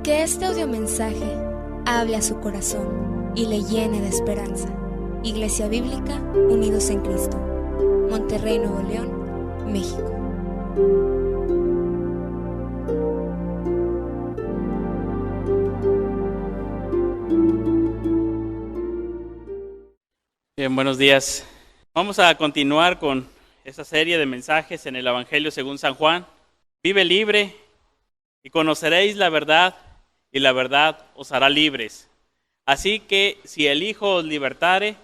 Que este audiomensaje hable a su corazón y le llene de esperanza. Iglesia Bíblica Unidos en Cristo, Monterrey, Nuevo León, México. Bien, buenos días. Vamos a continuar con esta serie de mensajes en el Evangelio según San Juan. Vive libre y conoceréis la verdad, y la verdad os hará libres. Así que si el Hijo os libertare,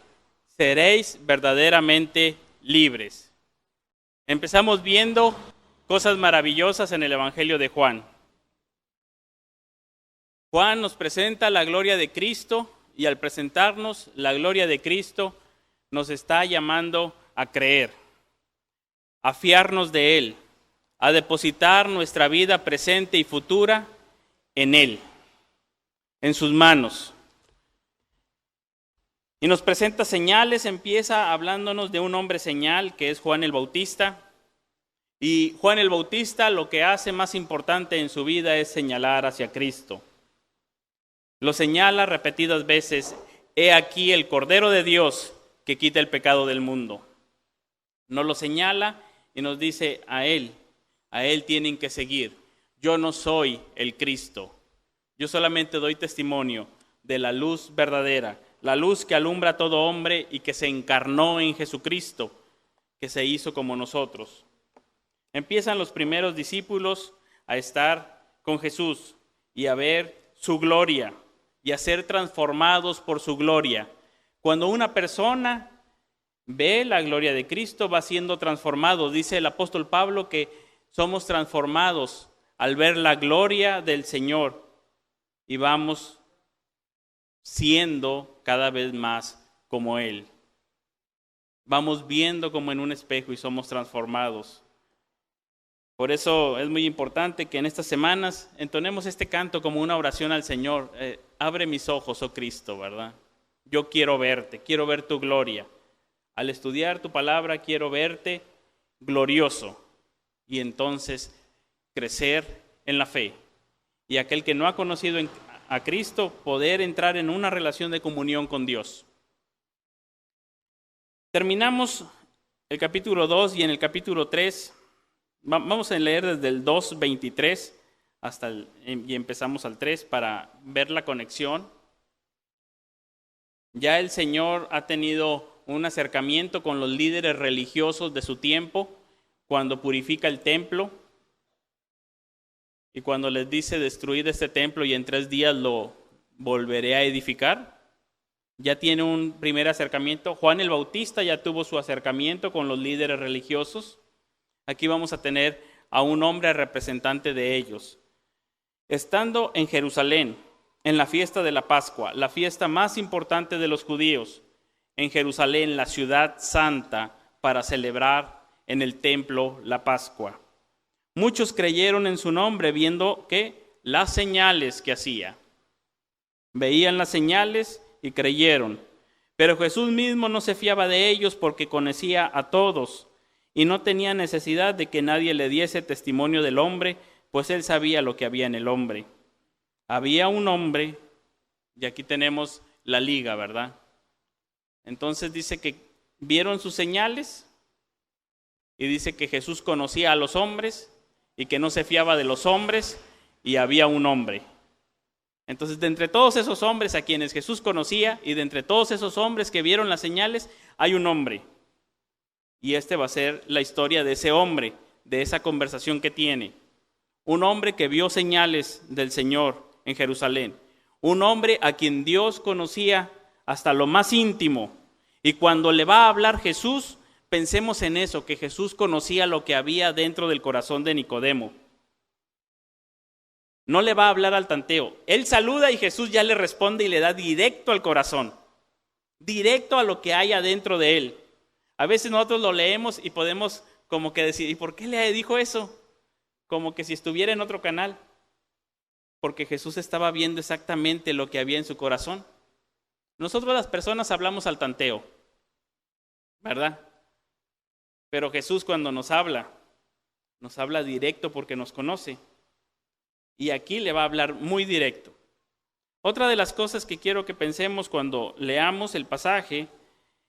seréis verdaderamente libres. Empezamos viendo cosas maravillosas en el Evangelio de Juan. Juan nos presenta la gloria de Cristo, y al presentarnos la gloria de Cristo, nos está llamando a creer, a fiarnos de Él, a depositar nuestra vida presente y futura en Él, en sus manos. Y nos presenta señales, empieza hablándonos de un hombre señal que es Juan el Bautista. Y Juan el Bautista lo que hace más importante en su vida es señalar hacia Cristo. Lo señala repetidas veces: he aquí el Cordero de Dios que quita el pecado del mundo. Nos lo señala y nos dice a Él tienen que seguir. Yo no soy el Cristo, yo solamente doy testimonio de la luz verdadera, la luz que alumbra a todo hombre y que se encarnó en Jesucristo, que se hizo como nosotros. Empiezan los primeros discípulos a estar con Jesús y a ver su gloria y a ser transformados por su gloria. Cuando una persona ve la gloria de Cristo, va siendo transformado. Dice el apóstol Pablo que somos transformados al ver la gloria del Señor y vamos siendo cada vez más como Él. Vamos viendo como en un espejo y somos transformados. Por eso es muy importante que en estas semanas entonemos este canto como una oración al Señor. Abre mis ojos, oh Cristo, ¿verdad? Yo quiero verte, quiero ver tu gloria. Al estudiar tu palabra quiero verte glorioso y entonces crecer en la fe. Y aquel que no ha conocido a Cristo, poder entrar en una relación de comunión con Dios. Terminamos el capítulo 2 y en el capítulo 3 vamos a leer desde el 2:23 y empezamos al 3 para ver la conexión. Ya el Señor ha tenido un acercamiento con los líderes religiosos de su tiempo cuando purifica el templo y cuando les dice destruid este templo y en 3 días lo volveré a edificar. Ya tiene un primer acercamiento. Juan el Bautista ya tuvo su acercamiento con los líderes religiosos. Aquí vamos a tener a un hombre representante de ellos. Estando en Jerusalén, en la fiesta de la Pascua, la fiesta más importante de los judíos, en Jerusalén, la ciudad santa, para celebrar en el templo la Pascua. Muchos creyeron en su nombre viendo que las señales que hacía. Veían las señales y creyeron. Pero Jesús mismo no se fiaba de ellos porque conocía a todos y no tenía necesidad de que nadie le diese testimonio del hombre, pues él sabía lo que había en el hombre. Había un hombre, y aquí tenemos la liga, ¿verdad? Entonces dice que vieron sus señales y dice que Jesús conocía a los hombres y que no se fiaba de los hombres y había un hombre. Entonces de entre todos esos hombres a quienes Jesús conocía y de entre todos esos hombres que vieron las señales, hay un hombre. Y va a ser la historia de ese hombre, de esa conversación que tiene. Un hombre que vio señales del Señor en Jerusalén. Un hombre a quien Dios conocía hasta lo más íntimo. Y cuando le va a hablar Jesús, pensemos en eso, que Jesús conocía lo que había dentro del corazón de Nicodemo. No le va a hablar al tanteo. Él saluda y Jesús ya le responde y le da directo al corazón. Directo a lo que hay adentro de él. A veces nosotros lo leemos y podemos como que decir, ¿y por qué le dijo eso? Como que si estuviera en otro canal. Porque Jesús estaba viendo exactamente lo que había en su corazón. Nosotros las personas hablamos al tanteo, ¿verdad? Pero Jesús cuando nos habla directo porque nos conoce. Y aquí le va a hablar muy directo. Otra de las cosas que quiero que pensemos cuando leamos el pasaje,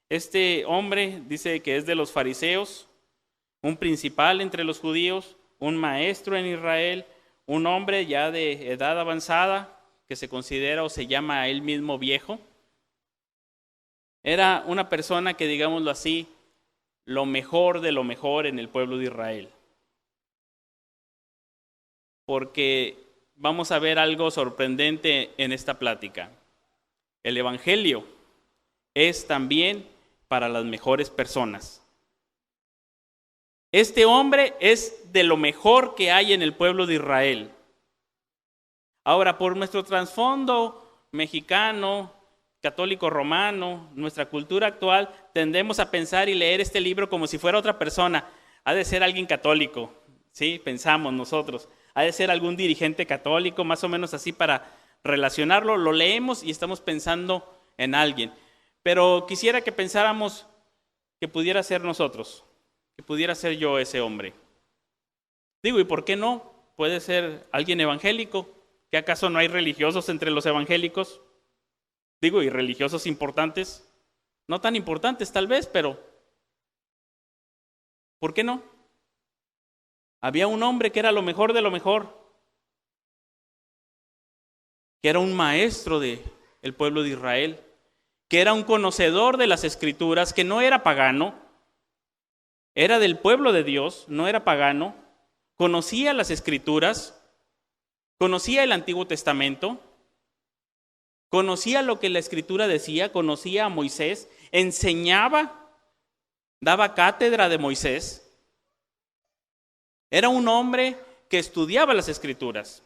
este hombre dice que es de los fariseos, un principal entre los judíos, un maestro en Israel, un hombre ya de edad avanzada, que se considera o se llama a él mismo viejo. Era una persona que, digámoslo así, lo mejor de lo mejor en el pueblo de Israel. Porque vamos a ver algo sorprendente en esta plática. El evangelio es también para las mejores personas. Este hombre es de lo mejor que hay en el pueblo de Israel. Ahora, por nuestro trasfondo mexicano, católico romano, nuestra cultura actual, tendemos a pensar y leer este libro como si fuera otra persona. Ha de ser alguien católico, ¿sí? Pensamos nosotros. Ha de ser algún dirigente católico, más o menos así para relacionarlo. Lo leemos y estamos pensando en alguien. Pero quisiera que pensáramos que pudiera ser nosotros, que pudiera ser yo ese hombre. Digo, ¿y por qué no? Puede ser alguien evangélico. ¿Que acaso no hay religiosos entre los evangélicos? Digo, ¿y religiosos importantes? No tan importantes tal vez, pero ¿por qué no? Había un hombre que era lo mejor de lo mejor, que era un maestro del pueblo de Israel, que era un conocedor de las Escrituras, que no era pagano, era del pueblo de Dios, no era pagano, conocía las Escrituras, conocía el Antiguo Testamento, conocía lo que la Escritura decía, conocía a Moisés, enseñaba, daba cátedra de Moisés. Era un hombre que estudiaba las Escrituras,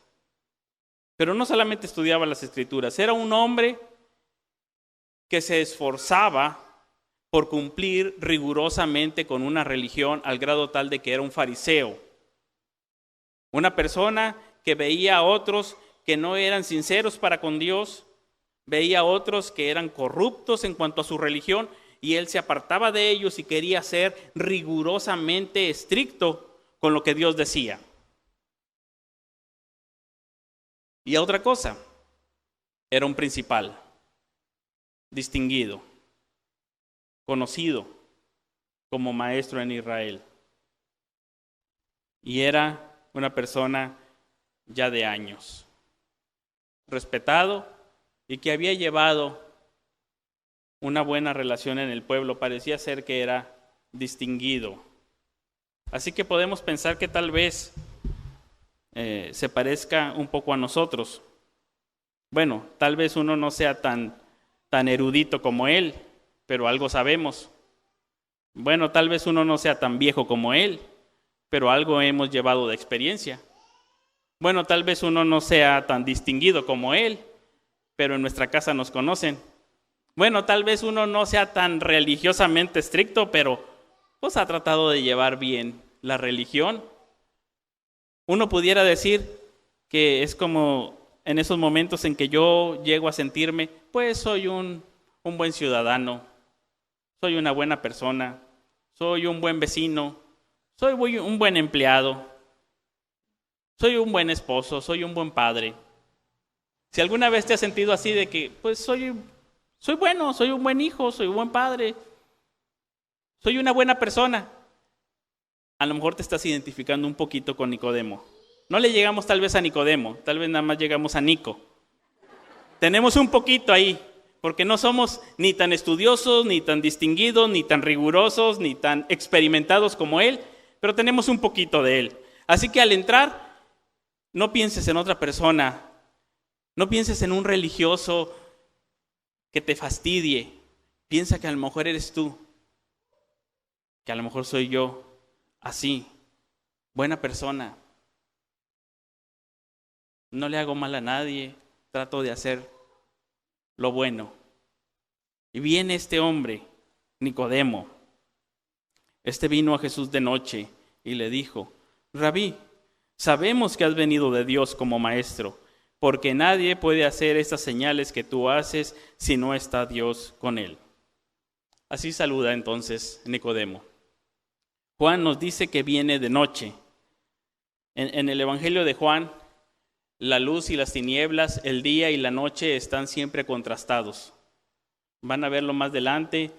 pero no solamente estudiaba las Escrituras, era un hombre que se esforzaba por cumplir rigurosamente con una religión al grado tal de que era un fariseo. Una persona que veía a otros que no eran sinceros para con Dios, veía a otros que eran corruptos en cuanto a su religión y él se apartaba de ellos y quería ser rigurosamente estricto con lo que Dios decía. Y otra cosa, era un principal, distinguido, conocido como maestro en Israel. Y era una persona ya de años, respetado y que había llevado una buena relación en el pueblo. Parecía ser que era distinguido. Así que podemos pensar que tal vez se parezca un poco a nosotros. Bueno, tal vez uno no sea tan erudito como él, pero algo sabemos. Bueno, tal vez uno no sea tan viejo como él, pero algo hemos llevado de experiencia. Bueno, tal vez uno no sea tan distinguido como él, pero en nuestra casa nos conocen. Bueno, tal vez uno no sea tan religiosamente estricto, pero pues ha tratado de llevar bien la religión. Uno pudiera decir que es como en esos momentos en que yo llego a sentirme, pues soy un buen ciudadano, soy una buena persona, soy un buen vecino, soy un buen empleado, soy un buen esposo, soy un buen padre. Si alguna vez te has sentido así de que, pues soy bueno, soy un buen hijo, soy un buen padre, soy una buena persona, a lo mejor te estás identificando un poquito con Nicodemo. No le llegamos tal vez a Nicodemo, tal vez nada más llegamos a Nico. Tenemos un poquito ahí, porque no somos ni tan estudiosos, ni tan distinguidos, ni tan rigurosos, ni tan experimentados como él, pero tenemos un poquito de él. Así que al entrar, no pienses en otra persona, no pienses en un religioso que te fastidie. Piensa que a lo mejor eres tú, que a lo mejor soy yo, así, buena persona. No le hago mal a nadie, trato de hacer lo bueno. Y viene este hombre, Nicodemo. Este vino a Jesús de noche y le dijo: Rabí, sabemos que has venido de Dios como maestro, porque nadie puede hacer estas señales que tú haces si no está Dios con él. Así saluda entonces Nicodemo. Juan nos dice que viene de noche. En el Evangelio de Juan, la luz y las tinieblas, el día y la noche están siempre contrastados. Van a verlo más adelante,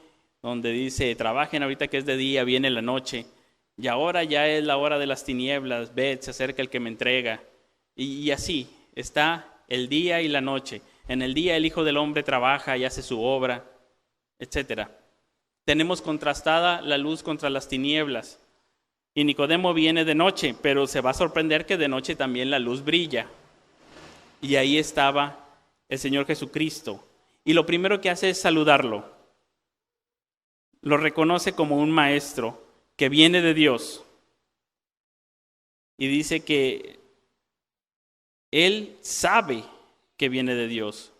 donde dice, trabajen ahorita que es de día, viene la noche. Y ahora ya es la hora de las tinieblas, ved, se acerca el que me entrega. Y así está el día y la noche. En el día el Hijo del Hombre trabaja y hace su obra, etc. Tenemos contrastada la luz contra las tinieblas. Y Nicodemo viene de noche, pero se va a sorprender que de noche también la luz brilla. Y ahí estaba el Señor Jesucristo. Y lo primero que hace es saludarlo. Lo reconoce como un maestro que viene de Dios. Y dice que él sabe que viene de Dios.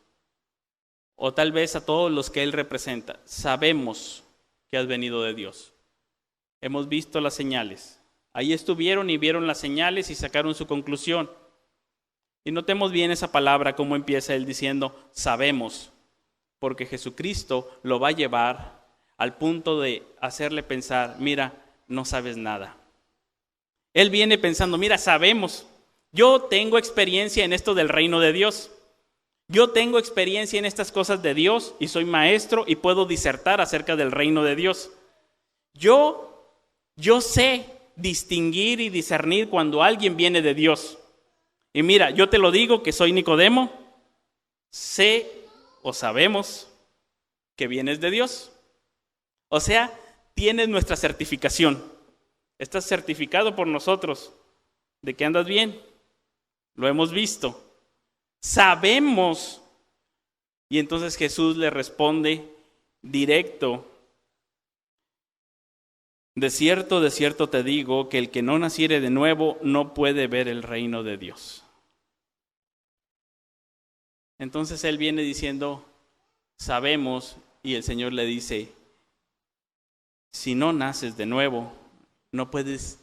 O tal vez a todos los que él representa. Sabemos que has venido de Dios. Hemos visto las señales. Ahí estuvieron y vieron las señales y sacaron su conclusión. Y notemos bien esa palabra, cómo empieza él diciendo, sabemos. Porque Jesucristo lo va a llevar al punto de hacerle pensar, mira, no sabes nada. Él viene pensando, mira, sabemos, yo tengo experiencia en esto del reino de Dios. Yo tengo experiencia en estas cosas de Dios y soy maestro y puedo disertar acerca del reino de Dios. Yo sé distinguir y discernir cuando alguien viene de Dios. Y mira, yo te lo digo que soy Nicodemo, sé o sabemos que vienes de Dios. O sea, tienes nuestra certificación. Estás certificado por nosotros de que andas bien. Lo hemos visto. Sabemos. Y entonces Jesús le responde directo. De cierto te digo que el que no naciere de nuevo no puede ver el reino de Dios. Entonces él viene diciendo, sabemos, y el Señor le dice, si no naces de nuevo, no puedes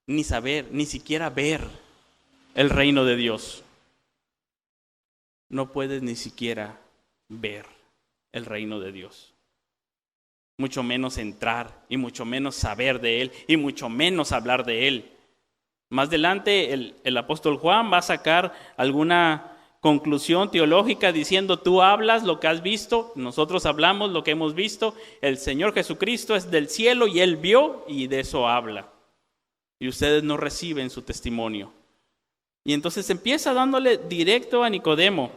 ni saber, ni siquiera ver el reino de Dios. No puedes ni siquiera ver el reino de Dios. Mucho menos entrar, y mucho menos saber de Él, y mucho menos hablar de Él. Más adelante el apóstol Juan va a sacar alguna conclusión teológica diciendo, tú hablas lo que has visto, nosotros hablamos lo que hemos visto, el Señor Jesucristo es del cielo y Él vio y de eso habla. Y ustedes no reciben su testimonio. Y entonces empieza dándole directo a Nicodemo.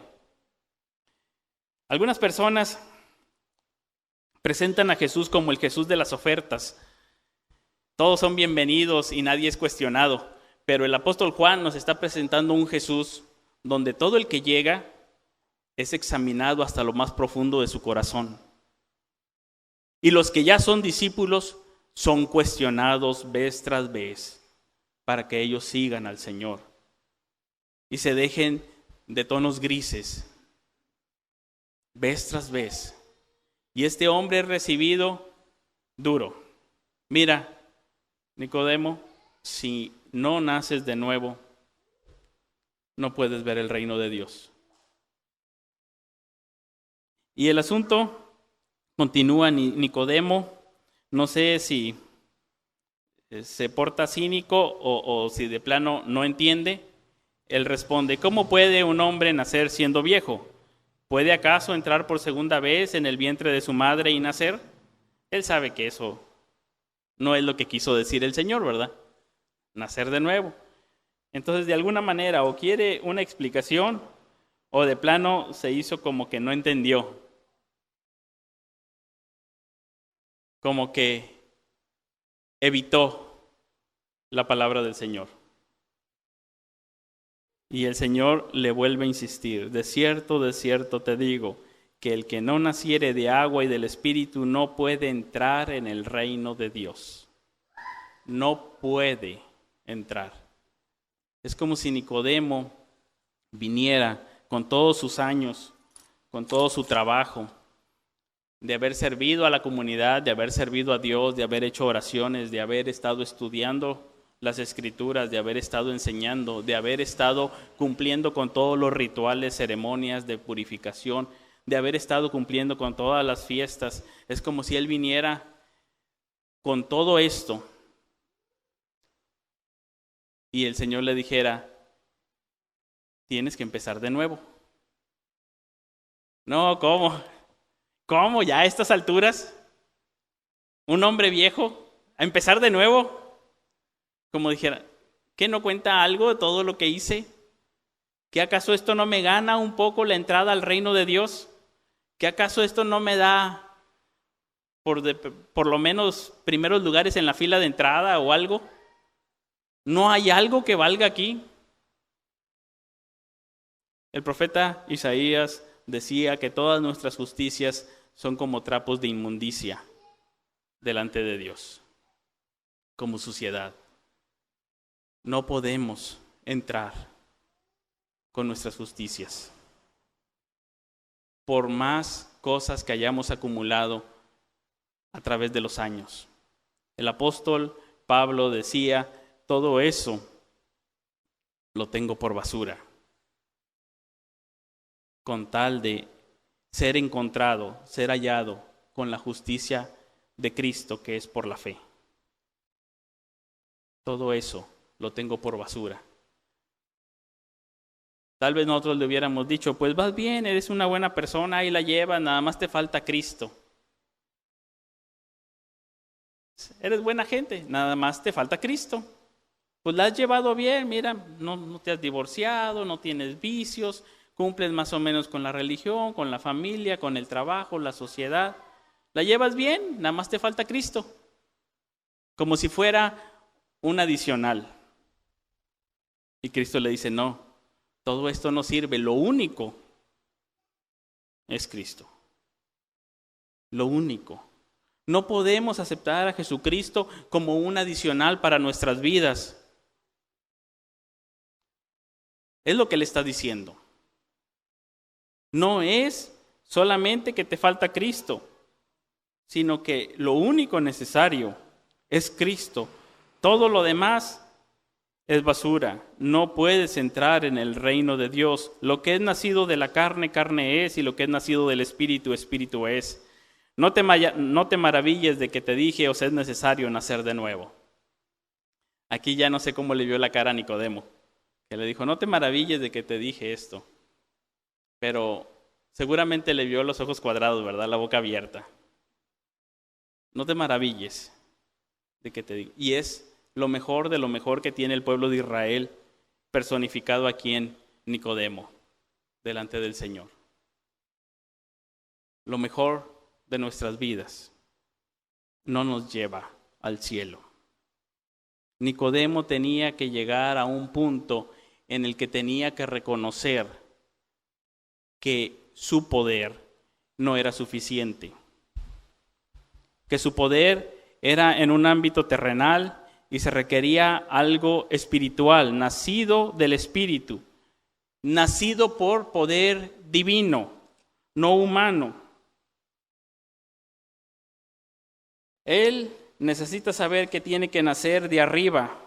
Algunas personas presentan a Jesús como el Jesús de las ofertas. Todos son bienvenidos y nadie es cuestionado. Pero el apóstol Juan nos está presentando un Jesús donde todo el que llega es examinado hasta lo más profundo de su corazón. Y los que ya son discípulos son cuestionados vez tras vez para que ellos sigan al Señor y se dejen de tonos grises vez tras vez. Y este hombre es recibido duro. Mira, Nicodemo, si no naces de nuevo, no puedes ver el reino de Dios. Y el asunto continúa. Nicodemo, no sé si se porta cínico o si de plano no entiende. Él responde, ¿cómo puede un hombre nacer siendo viejo? ¿Puede acaso entrar por segunda vez en el vientre de su madre y nacer? Él sabe que eso no es lo que quiso decir el Señor, ¿verdad? Nacer de nuevo. Entonces, de alguna manera, o quiere una explicación, o de plano se hizo como que no entendió. Como que evitó la palabra del Señor. Y el Señor le vuelve a insistir, de cierto te digo, que el que no naciere de agua y del Espíritu no puede entrar en el reino de Dios. No puede entrar. Es como si Nicodemo viniera con todos sus años, con todo su trabajo, de haber servido a la comunidad, de haber servido a Dios, de haber hecho oraciones, de haber estado estudiando las Escrituras, de haber estado enseñando, de haber estado cumpliendo con todos los rituales, ceremonias de purificación, de haber estado cumpliendo con todas las fiestas. Es como si él viniera con todo esto y el Señor le dijera, tienes que empezar de nuevo. No, ¿cómo? ¿Cómo ya a estas alturas? ¿Un hombre viejo a empezar de nuevo? Como dijera, ¿qué no cuenta algo de todo lo que hice? ¿Qué acaso esto no me gana un poco la entrada al reino de Dios? ¿Qué acaso esto no me da por lo menos primeros lugares en la fila de entrada o algo? ¿No hay algo que valga aquí? El profeta Isaías decía que todas nuestras justicias son como trapos de inmundicia delante de Dios, como suciedad. No podemos entrar con nuestras justicias. Por más cosas que hayamos acumulado a través de los años. El apóstol Pablo decía, todo eso lo tengo por basura, con tal de ser encontrado, ser hallado con la justicia de Cristo, que es por la fe. Todo eso lo tengo por basura. Tal vez nosotros le hubiéramos dicho, pues vas bien, eres una buena persona, ahí la llevas, nada más te falta Cristo. Eres buena gente, nada más te falta Cristo. Pues la has llevado bien, mira, no te has divorciado, no tienes vicios, cumples más o menos con la religión, con la familia, con el trabajo, la sociedad. La llevas bien, nada más te falta Cristo. Como si fuera un adicional. Y Cristo le dice, no, todo esto no sirve, lo único es Cristo. Lo único. No podemos aceptar a Jesucristo como un adicional para nuestras vidas. Es lo que le está diciendo. No es solamente que te falta Cristo, sino que lo único necesario es Cristo. Todo lo demás es basura. No puedes entrar en el reino de Dios. Lo que es nacido de la carne, carne es, y lo que es nacido del Espíritu, Espíritu es. No te maravilles de que te dije, os es necesario nacer de nuevo. Aquí ya no sé cómo le vio la cara a Nicodemo, que le dijo, no te maravilles de que te dije esto. Pero seguramente le vio los ojos cuadrados, ¿verdad? La boca abierta. No te maravilles de que te digo. Y es lo mejor de lo mejor que tiene el pueblo de Israel, personificado aquí en Nicodemo, delante del Señor. Lo mejor de nuestras vidas no nos lleva al cielo. Nicodemo tenía que llegar a un punto en el que tenía que reconocer que su poder no era suficiente, que su poder era en un ámbito terrenal y se requería algo espiritual, nacido del Espíritu, nacido por poder divino, no humano. Él necesita saber que tiene que nacer de arriba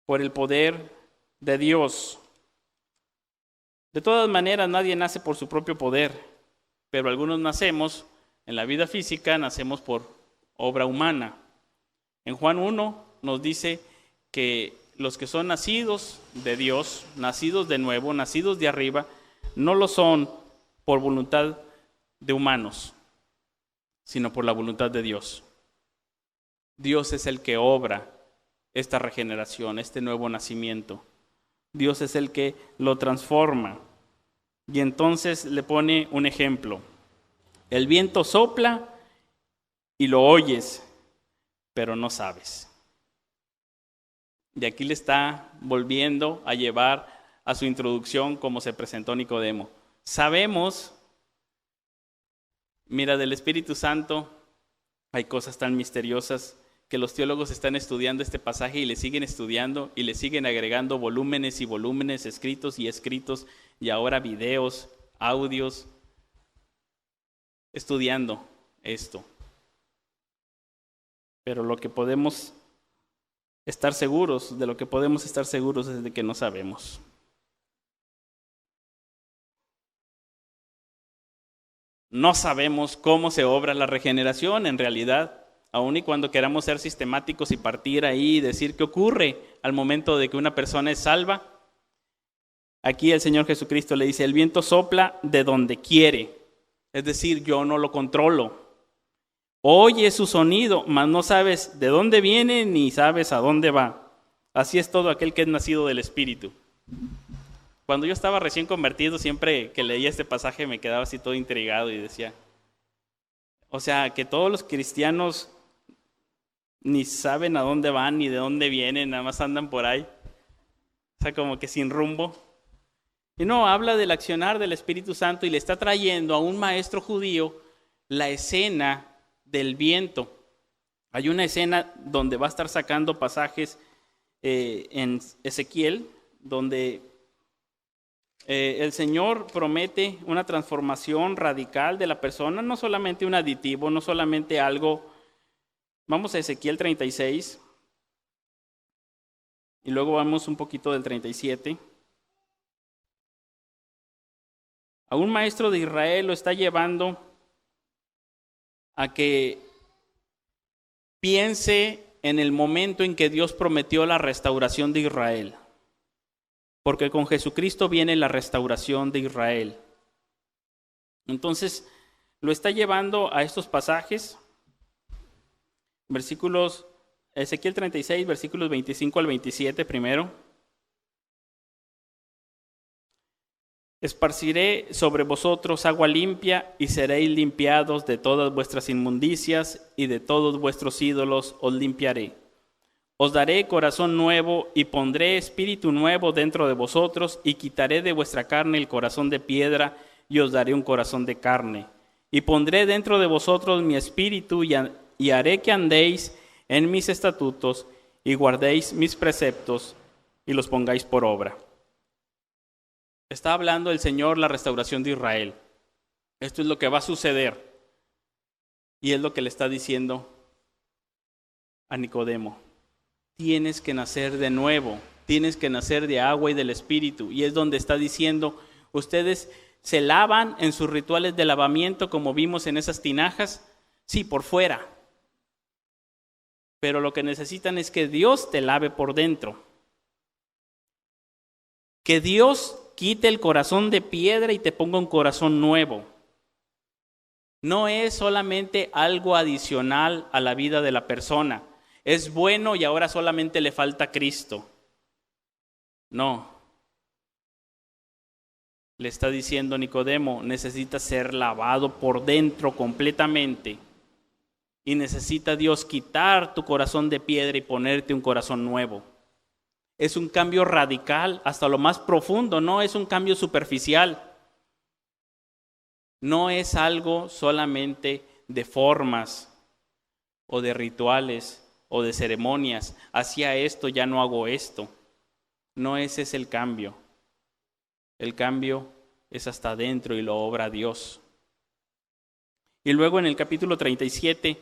por el poder de Dios. De todas maneras, nadie nace por su propio poder, pero algunos nacemos en la vida física, nacemos por obra humana. En Juan 1 nos dice que los que son nacidos de Dios, nacidos de nuevo, nacidos de arriba, no lo son por voluntad de humanos, sino por la voluntad de Dios. Dios es el que obra esta regeneración, este nuevo nacimiento. Dios es el que lo transforma. Y entonces le pone un ejemplo. El viento sopla y lo oyes, pero no sabes. Y aquí le está volviendo a llevar a su introducción como se presentó Nicodemo. Sabemos, mira, del Espíritu Santo hay cosas tan misteriosas que los teólogos están estudiando este pasaje y le siguen estudiando y le siguen agregando volúmenes y volúmenes, escritos y escritos, y ahora videos, audios, estudiando esto. Pero lo que podemos estar seguros, es de que no sabemos. No sabemos cómo se obra la regeneración en realidad. Aun y cuando queramos ser sistemáticos y partir ahí y decir qué ocurre al momento de que una persona es salva, Aquí el Señor Jesucristo le dice, el viento sopla de donde quiere. Es decir, yo no lo controlo. Oye su sonido, mas no sabes de dónde viene ni sabes a dónde va. Así es todo aquel que es nacido del Espíritu. Cuando yo estaba recién convertido, siempre que leía este pasaje me quedaba así todo intrigado y decía, o sea, que todos los cristianos ni saben a dónde van ni de dónde vienen, nada más andan por ahí. O sea, como que sin rumbo. Y no, habla del accionar del Espíritu Santo y le está trayendo a un maestro judío la escena del viento. Hay una escena donde va a estar sacando pasajes en Ezequiel, donde el Señor promete una transformación radical de la persona, no solamente un aditivo, no solamente algo. Vamos a Ezequiel 36 y luego vamos un poquito del 37. A un maestro de Israel lo está llevando a que piense en el momento en que Dios prometió la restauración de Israel. Porque con Jesucristo viene la restauración de Israel. Entonces, lo está llevando a estos pasajes, Ezequiel 36, versículos 25 al 27 primero. Esparciré sobre vosotros agua limpia y seréis limpiados de todas vuestras inmundicias y de todos vuestros ídolos os limpiaré. Os daré corazón nuevo y pondré espíritu nuevo dentro de vosotros y quitaré de vuestra carne el corazón de piedra y os daré un corazón de carne. Y pondré dentro de vosotros mi espíritu y haré que andéis en mis estatutos y guardéis mis preceptos y los pongáis por obra. Está hablando el Señor la restauración de Israel. Esto es lo que va a suceder. Y es lo que le está diciendo a Nicodemo. Tienes que nacer de nuevo. Tienes que nacer de agua y del Espíritu. Y es donde está diciendo, ustedes se lavan en sus rituales de lavamiento como vimos en esas tinajas. Sí, por fuera. Pero lo que necesitan es que Dios te lave por dentro. Que Dios quite el corazón de piedra y te ponga un corazón nuevo. No es solamente algo adicional a la vida de la persona. Es bueno y ahora solamente le falta Cristo. No. Le está diciendo Nicodemo, necesitas ser lavado por dentro completamente. Y necesita Dios quitar tu corazón de piedra y ponerte un corazón nuevo. Es un cambio radical hasta lo más profundo, no es un cambio superficial. No es algo solamente de formas o de rituales o de ceremonias. Hacía esto, ya no hago esto. No ese es el cambio. El cambio es hasta adentro y lo obra Dios. Y luego en el capítulo 37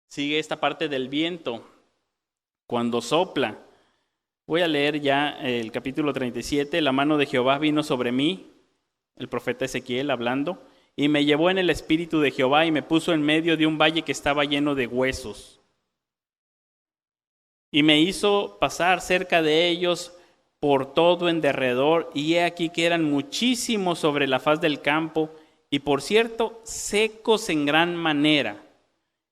sigue esta parte del viento. Cuando sopla. Voy a leer ya el capítulo 37. La mano de Jehová vino sobre mí, el profeta Ezequiel hablando, y me llevó en el espíritu de Jehová y me puso en medio de un valle que estaba lleno de huesos. Y me hizo pasar cerca de ellos por todo en derredor, y he aquí que eran muchísimos sobre la faz del campo, y por cierto, secos en gran manera.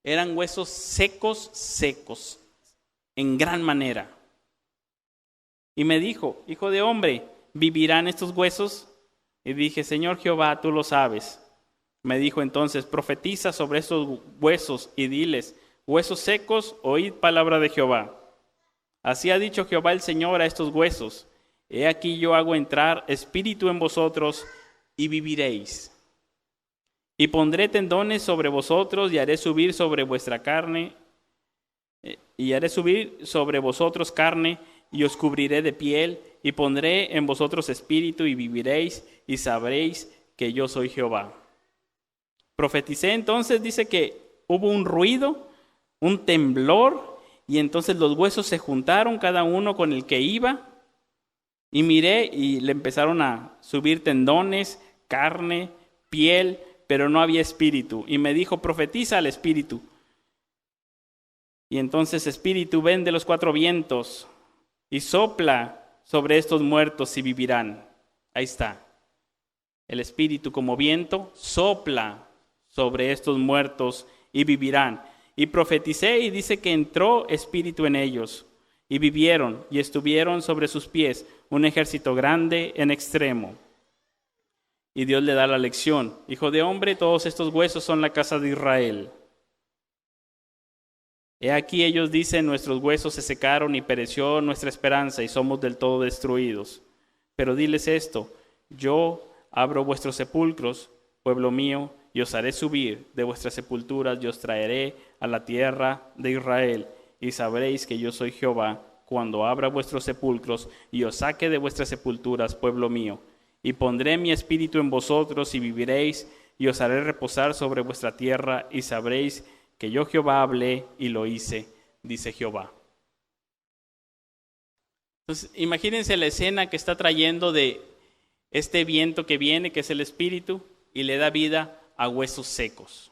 Eran huesos secos, en gran manera. Y me dijo, hijo de hombre, ¿vivirán estos huesos? Y dije, Señor Jehová, tú lo sabes. Me dijo entonces, profetiza sobre estos huesos y diles, huesos secos, oíd palabra de Jehová. Así ha dicho Jehová el Señor a estos huesos, he aquí yo hago entrar espíritu en vosotros y viviréis. Y pondré tendones sobre vosotros y haré subir sobre vuestra carne, y haré subir sobre vosotros carne, y os cubriré de piel, y pondré en vosotros espíritu, y viviréis, y sabréis que yo soy Jehová. Profeticé entonces, dice que hubo un ruido, un temblor, y entonces los huesos se juntaron, cada uno con el que iba, y miré, y le empezaron a subir tendones, carne, piel, pero no había espíritu. Y me dijo, profetiza al espíritu. Y entonces, espíritu, ven de los cuatro vientos, y sopla sobre estos muertos y vivirán. Ahí está. El Espíritu como viento sopla sobre estos muertos y vivirán. Y profeticé y dice que entró espíritu en ellos y vivieron y estuvieron sobre sus pies un ejército grande en extremo. Y Dios le da la lección: hijo de hombre, todos estos huesos son la casa de Israel. He aquí ellos dicen: nuestros huesos se secaron y pereció nuestra esperanza y somos del todo destruidos. Pero diles esto: yo abro vuestros sepulcros, pueblo mío, y os haré subir de vuestras sepulturas y os traeré a la tierra de Israel. Y sabréis que yo soy Jehová, cuando abra vuestros sepulcros y os saque de vuestras sepulturas, pueblo mío. Y pondré mi espíritu en vosotros y viviréis, y os haré reposar sobre vuestra tierra, y sabréis que yo Jehová hablé y lo hice, dice Jehová. Entonces, imagínense la escena que está trayendo de este viento que viene, que es el espíritu, y le da vida a huesos secos.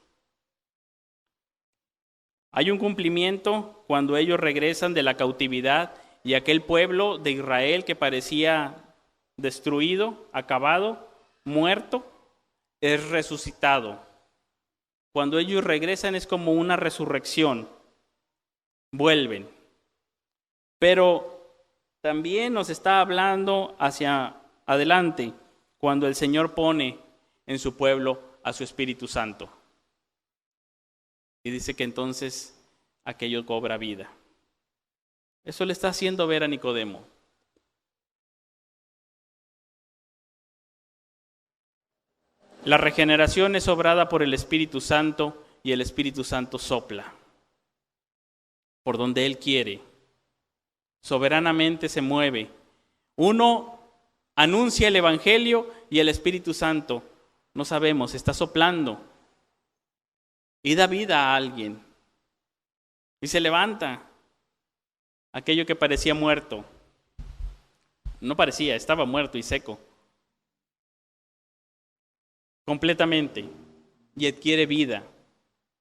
Hay un cumplimiento cuando ellos regresan de la cautividad y aquel pueblo de Israel que parecía destruido, acabado, muerto, es resucitado. Cuando ellos regresan es como una resurrección, vuelven. Pero también nos está hablando hacia adelante cuando el Señor pone en su pueblo a su Espíritu Santo. Y dice que entonces aquello cobra vida. Eso le está haciendo ver a Nicodemo. La regeneración es obrada por el Espíritu Santo y el Espíritu Santo sopla por donde Él quiere. Soberanamente se mueve. Uno anuncia el Evangelio y el Espíritu Santo, no sabemos, está soplando y da vida a alguien. Y se levanta aquello que parecía muerto. No parecía, estaba muerto y seco. Completamente, y adquiere vida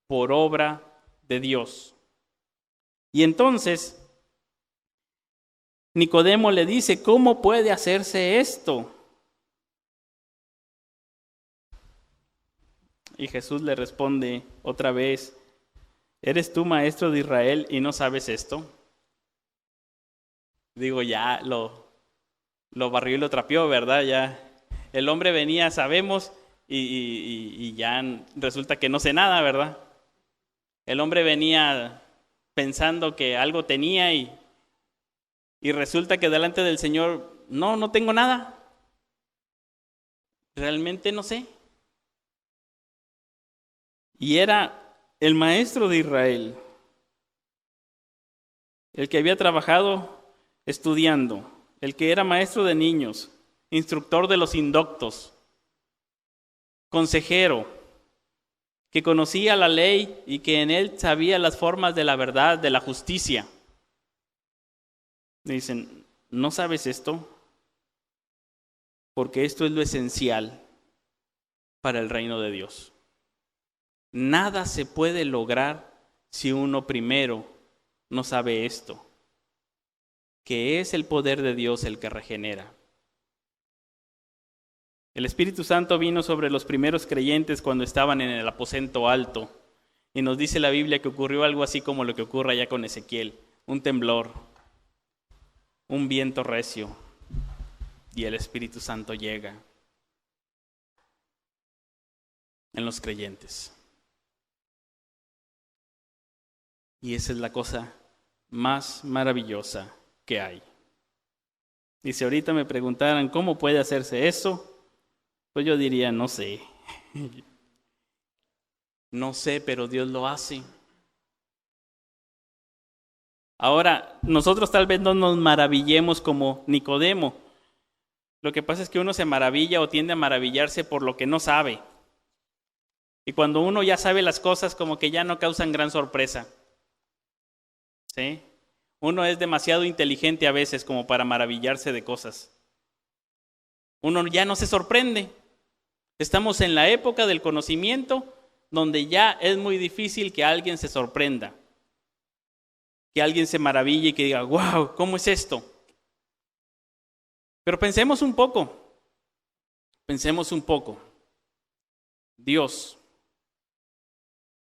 por obra de Dios. Y entonces Nicodemo le dice: ¿cómo puede hacerse esto? Y Jesús le responde otra vez: ¿eres tú maestro de Israel y no sabes esto? Digo, ya lo barrió y lo trapeó, ¿verdad? Ya el hombre venía, sabemos, y ya resulta que no sé nada, ¿verdad? El hombre venía pensando que algo tenía y resulta que delante del Señor, no tengo nada. Realmente no sé. Y era el maestro de Israel, el que había trabajado estudiando, el que era maestro de niños, instructor de los indoctos, consejero, que conocía la ley y que en él sabía las formas de la verdad, de la justicia. Dicen: ¿no sabes esto? Porque esto es lo esencial para el reino de Dios. Nada se puede lograr si uno primero no sabe esto, que es el poder de Dios el que regenera. El Espíritu Santo vino sobre los primeros creyentes cuando estaban en el aposento alto. Y nos dice la Biblia que ocurrió algo así como lo que ocurre allá con Ezequiel: un temblor, un viento recio, y el Espíritu Santo llega en los creyentes. Y esa es la cosa más maravillosa que hay. Y si ahorita me preguntaran cómo puede hacerse eso, pues yo diría: no sé. No sé, pero Dios lo hace. Ahora, nosotros tal vez no nos maravillemos como Nicodemo. Lo que pasa es que uno se maravilla o tiende a maravillarse por lo que no sabe. Y cuando uno ya sabe las cosas, como que ya no causan gran sorpresa. ¿Sí? Uno es demasiado inteligente a veces como para maravillarse de cosas. Uno ya no se sorprende. Estamos en la época del conocimiento donde ya es muy difícil que alguien se sorprenda, que alguien se maraville y que diga: wow, ¿cómo es esto? Pero pensemos un poco. Dios,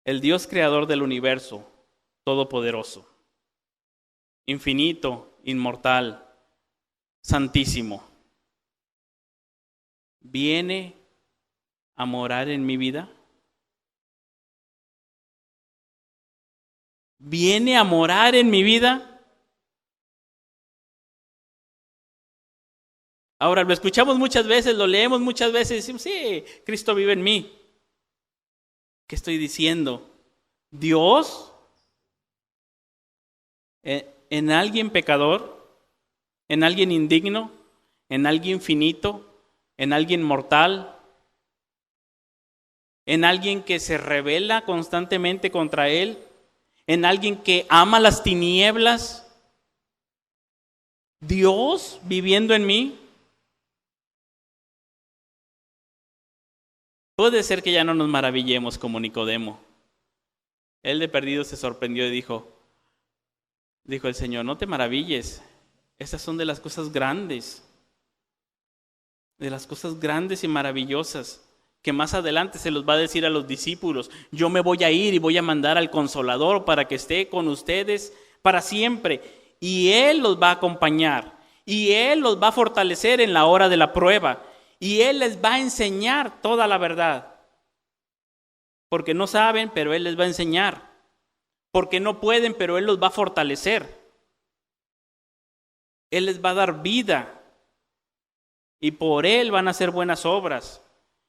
el Dios creador del universo, todopoderoso, infinito, inmortal, santísimo, ¿viene a morar en mi vida? ¿Viene a morar en mi vida? Ahora, lo escuchamos muchas veces, lo leemos muchas veces y decimos, sí, Cristo vive en mí. ¿Qué estoy diciendo? ¿Dios en alguien pecador? ¿En alguien indigno? ¿En alguien finito? ¿En alguien mortal? ¿En alguien que se rebela constantemente contra Él? ¿En alguien que ama las tinieblas? ¿Dios viviendo en mí? Puede ser que ya no nos maravillemos como Nicodemo. Él de perdido se sorprendió y dijo el Señor, no te maravilles, esas son de las cosas grandes y maravillosas, que más adelante se los va a decir a los discípulos. Yo me voy a ir y voy a mandar al Consolador para que esté con ustedes para siempre. Y Él los va a acompañar, y Él los va a fortalecer en la hora de la prueba. Y Él les va a enseñar toda la verdad. Porque no saben, pero Él les va a enseñar. Porque no pueden, pero Él los va a fortalecer. Él les va a dar vida. Y por Él van a hacer buenas obras.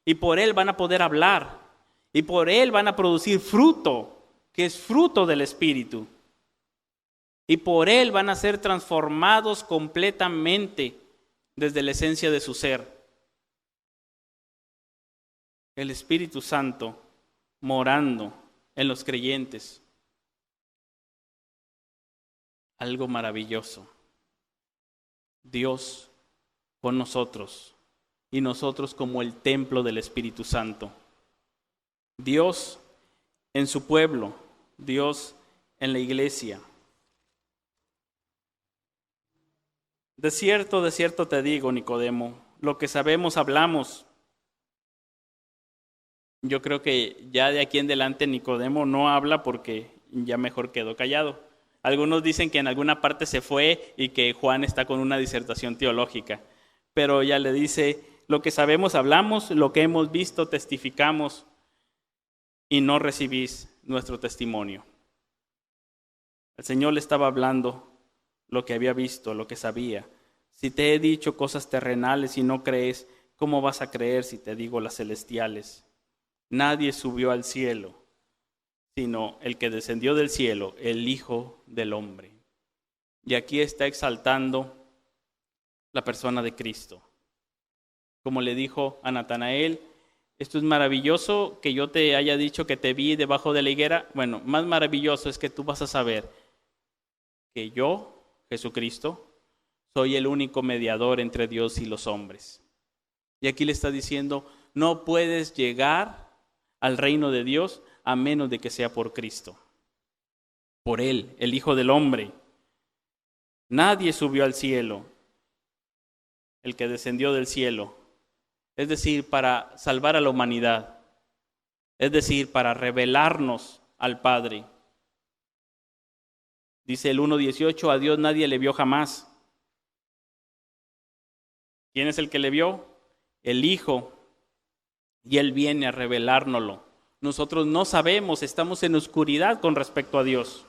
Y por Él van a poder hablar. Y por Él van a producir fruto, que es fruto del Espíritu. Y por Él van a ser transformados completamente desde la esencia de su ser. El Espíritu Santo morando en los creyentes. Algo maravilloso. Dios con nosotros y nosotros como el templo del Espíritu Santo. Dios en su pueblo, Dios en la iglesia. De cierto te digo, Nicodemo, lo que sabemos hablamos. Yo creo que ya de aquí en adelante Nicodemo no habla porque ya mejor quedó callado. Algunos dicen que en alguna parte se fue y que Juan está con una disertación teológica, pero ya le dice, lo que sabemos hablamos, lo que hemos visto testificamos y no recibís nuestro testimonio. El Señor le estaba hablando lo que había visto, lo que sabía. Si te he dicho cosas terrenales y no crees, ¿cómo vas a creer si te digo las celestiales? Nadie subió al cielo, sino el que descendió del cielo, el Hijo del Hombre. Y aquí está exaltando la persona de Cristo. Como le dijo a Natanael, esto es maravilloso que yo te haya dicho que te vi debajo de la higuera. Bueno, más maravilloso es que tú vas a saber que yo, Jesucristo, soy el único mediador entre Dios y los hombres. Y aquí le está diciendo, no puedes llegar al reino de Dios a menos de que sea por Cristo. Por Él, el Hijo del Hombre. Nadie subió al cielo, el que descendió del cielo. Es decir, para salvar a la humanidad. Es decir, para revelarnos al Padre. Dice el 1:18, a Dios nadie le vio jamás. ¿Quién es el que le vio? El Hijo. Y Él viene a revelárnoslo. Nosotros no sabemos, estamos en oscuridad con respecto a Dios.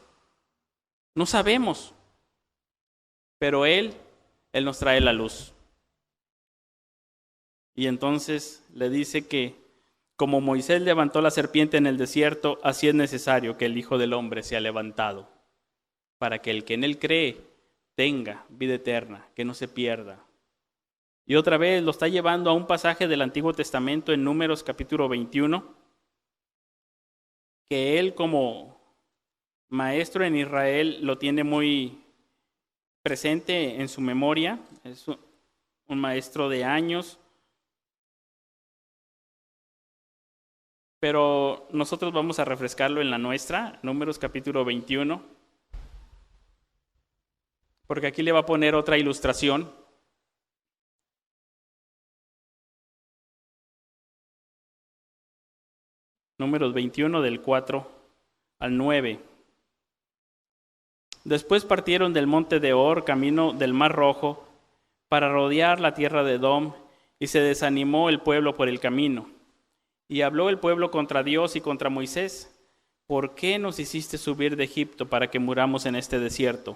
No sabemos. Pero Él nos trae la luz. Y entonces le dice que como Moisés levantó la serpiente en el desierto, así es necesario que el Hijo del Hombre sea levantado, para que el que en Él cree tenga vida eterna, que no se pierda. Y otra vez lo está llevando a un pasaje del Antiguo Testamento en Números capítulo 21, que él como maestro en Israel lo tiene muy presente en su memoria. Es un maestro de años. Pero nosotros vamos a refrescarlo en la nuestra, Números capítulo 21, porque aquí le va a poner otra ilustración. Números 21 del 4 al 9. Después partieron del monte de Hor, camino del Mar Rojo, para rodear la tierra de Edom, y se desanimó el pueblo por el camino. Y habló el pueblo contra Dios y contra Moisés: ¿por qué nos hiciste subir de Egipto para que muramos en este desierto?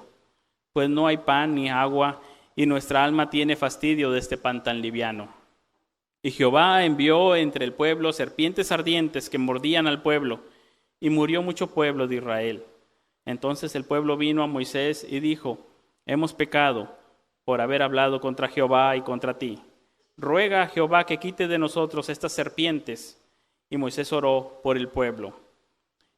Pues no hay pan ni agua, y nuestra alma tiene fastidio de este pan tan liviano. Y Jehová envió entre el pueblo serpientes ardientes que mordían al pueblo, y murió mucho pueblo de Israel. Entonces el pueblo vino a Moisés y dijo: hemos pecado por haber hablado contra Jehová y contra ti. Ruega a Jehová que quite de nosotros estas serpientes. Y Moisés oró por el pueblo.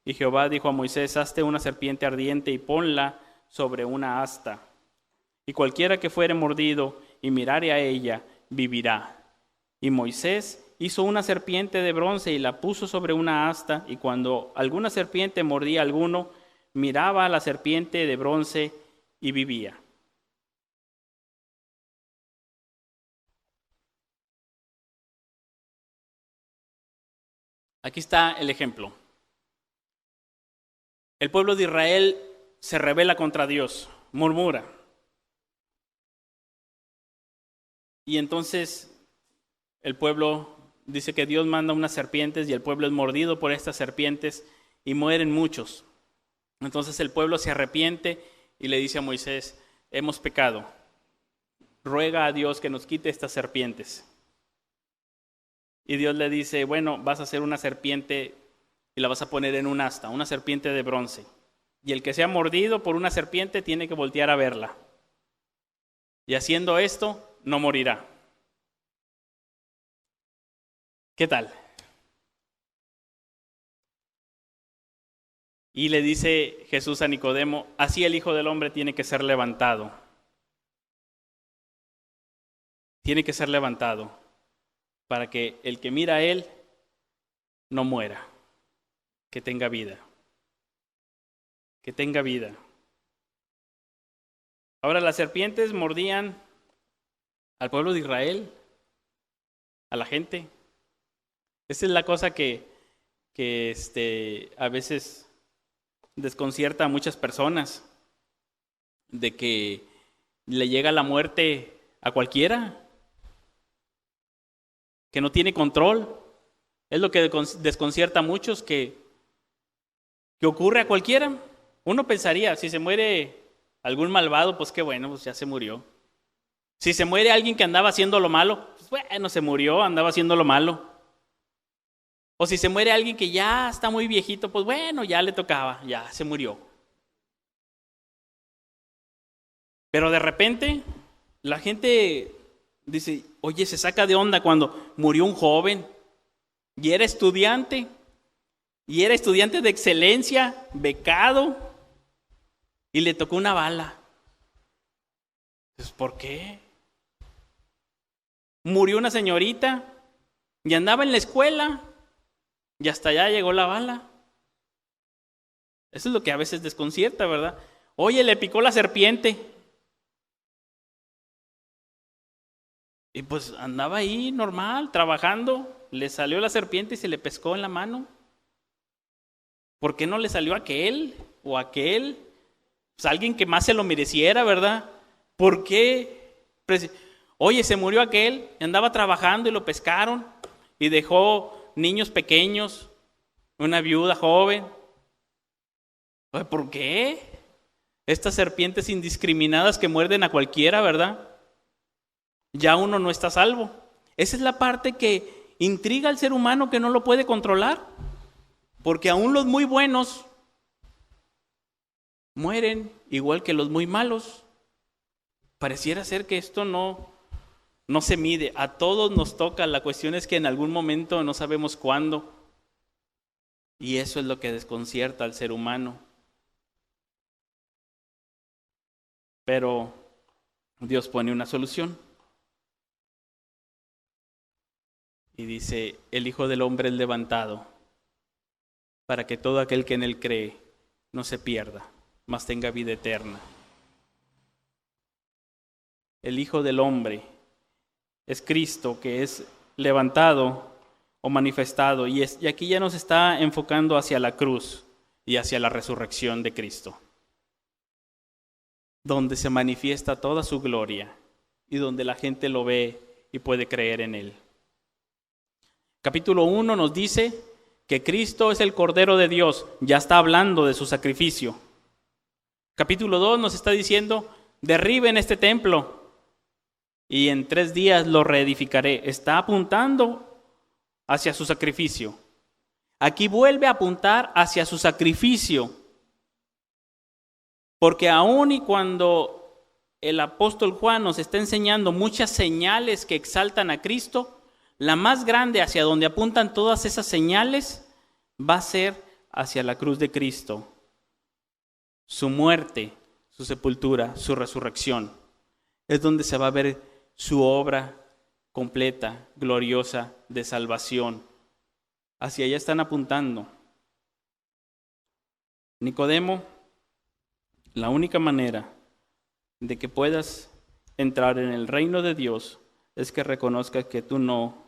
Y Jehová dijo a Moisés: hazte una serpiente ardiente y ponla sobre una asta. Y cualquiera que fuere mordido y mirare a ella, vivirá. Y Moisés hizo una serpiente de bronce y la puso sobre una asta, y cuando alguna serpiente mordía a alguno, miraba a la serpiente de bronce y vivía. Aquí está el ejemplo. El pueblo de Israel se rebela contra Dios, murmura. Y entonces el pueblo dice que Dios manda unas serpientes y el pueblo es mordido por estas serpientes y mueren muchos. Entonces el pueblo se arrepiente y le dice a Moisés: hemos pecado. Ruega a Dios que nos quite estas serpientes. Y Dios le dice: bueno, vas a hacer una serpiente y la vas a poner en un asta, una serpiente de bronce. Y el que sea mordido por una serpiente tiene que voltear a verla. Y haciendo esto, no morirá. ¿Qué tal? Y le dice Jesús a Nicodemo: así el Hijo del Hombre tiene que ser levantado. Tiene que ser levantado para que el que mira a él no muera, que tenga vida. Que tenga vida. Ahora, las serpientes mordían al pueblo de Israel, a la gente. Esa es la cosa que a veces desconcierta a muchas personas, de que le llega la muerte a cualquiera, que no tiene control. Es lo que desconcierta a muchos, que ocurre a cualquiera. Uno pensaría, si se muere algún malvado, pues qué bueno, pues ya se murió. Si se muere alguien que andaba haciendo lo malo, pues bueno, se murió, andaba haciendo lo malo. O si se muere alguien que ya está muy viejito, pues bueno, ya le tocaba, ya se murió. Pero de repente la gente dice: oye, se saca de onda cuando murió un joven y era estudiante de excelencia, becado, y le tocó una bala. Pues, ¿por qué? Murió una señorita y andaba en la escuela y hasta allá llegó la bala. Eso es lo que a veces desconcierta, ¿verdad? Oye, le picó la serpiente. Y pues andaba ahí normal, trabajando, le salió la serpiente y se le pescó en la mano. ¿Por qué no le salió a aquel o a aquel? Pues alguien que más se lo mereciera, ¿verdad? ¿Por qué? Oye, se murió aquel, andaba trabajando y lo pescaron y dejó niños pequeños, una viuda joven. Oye, ¿por qué? Estas serpientes indiscriminadas que muerden a cualquiera, ¿verdad? Ya uno no está salvo. Esa es la parte que intriga al ser humano, que no lo puede controlar. Porque aún los muy buenos mueren igual que los muy malos. Pareciera ser que esto no se mide. A todos nos toca. La cuestión es que en algún momento, no sabemos cuándo. Y eso es lo que desconcierta al ser humano. Pero Dios pone una solución. Y dice: el Hijo del Hombre es levantado para que todo aquel que en él cree no se pierda, mas tenga vida eterna. El Hijo del Hombre es Cristo, que es levantado o manifestado. Y aquí ya nos está enfocando hacia la cruz y hacia la resurrección de Cristo, donde se manifiesta toda su gloria y donde la gente lo ve y puede creer en él. Capítulo 1 nos dice que Cristo es el Cordero de Dios, ya está hablando de su sacrificio. Capítulo 2 nos está diciendo, derriben este templo y en 3 días lo reedificaré. Está apuntando hacia su sacrificio. Aquí vuelve a apuntar hacia su sacrificio, porque aun y cuando el apóstol Juan nos está enseñando muchas señales que exaltan a Cristo, la más grande hacia donde apuntan todas esas señales va a ser hacia la cruz de Cristo. Su muerte, su sepultura, su resurrección. Es donde se va a ver su obra completa, gloriosa de salvación. Hacia allá están apuntando. Nicodemo, la única manera de que puedas entrar en el reino de Dios es que reconozcas que tú no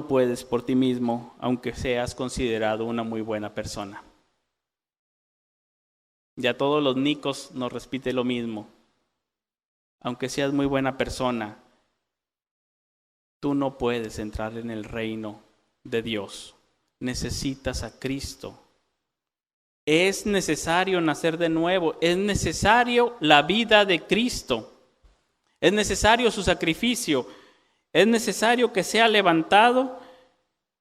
puedes por ti mismo, aunque seas considerado una muy buena persona. Ya todos los nicos nos repiten lo mismo. Aunque seas muy buena persona, tú no puedes entrar en el reino de Dios. Necesitas a Cristo. Es necesario nacer de nuevo. Es necesario la vida de Cristo. Es necesario su sacrificio. Es necesario que sea levantado,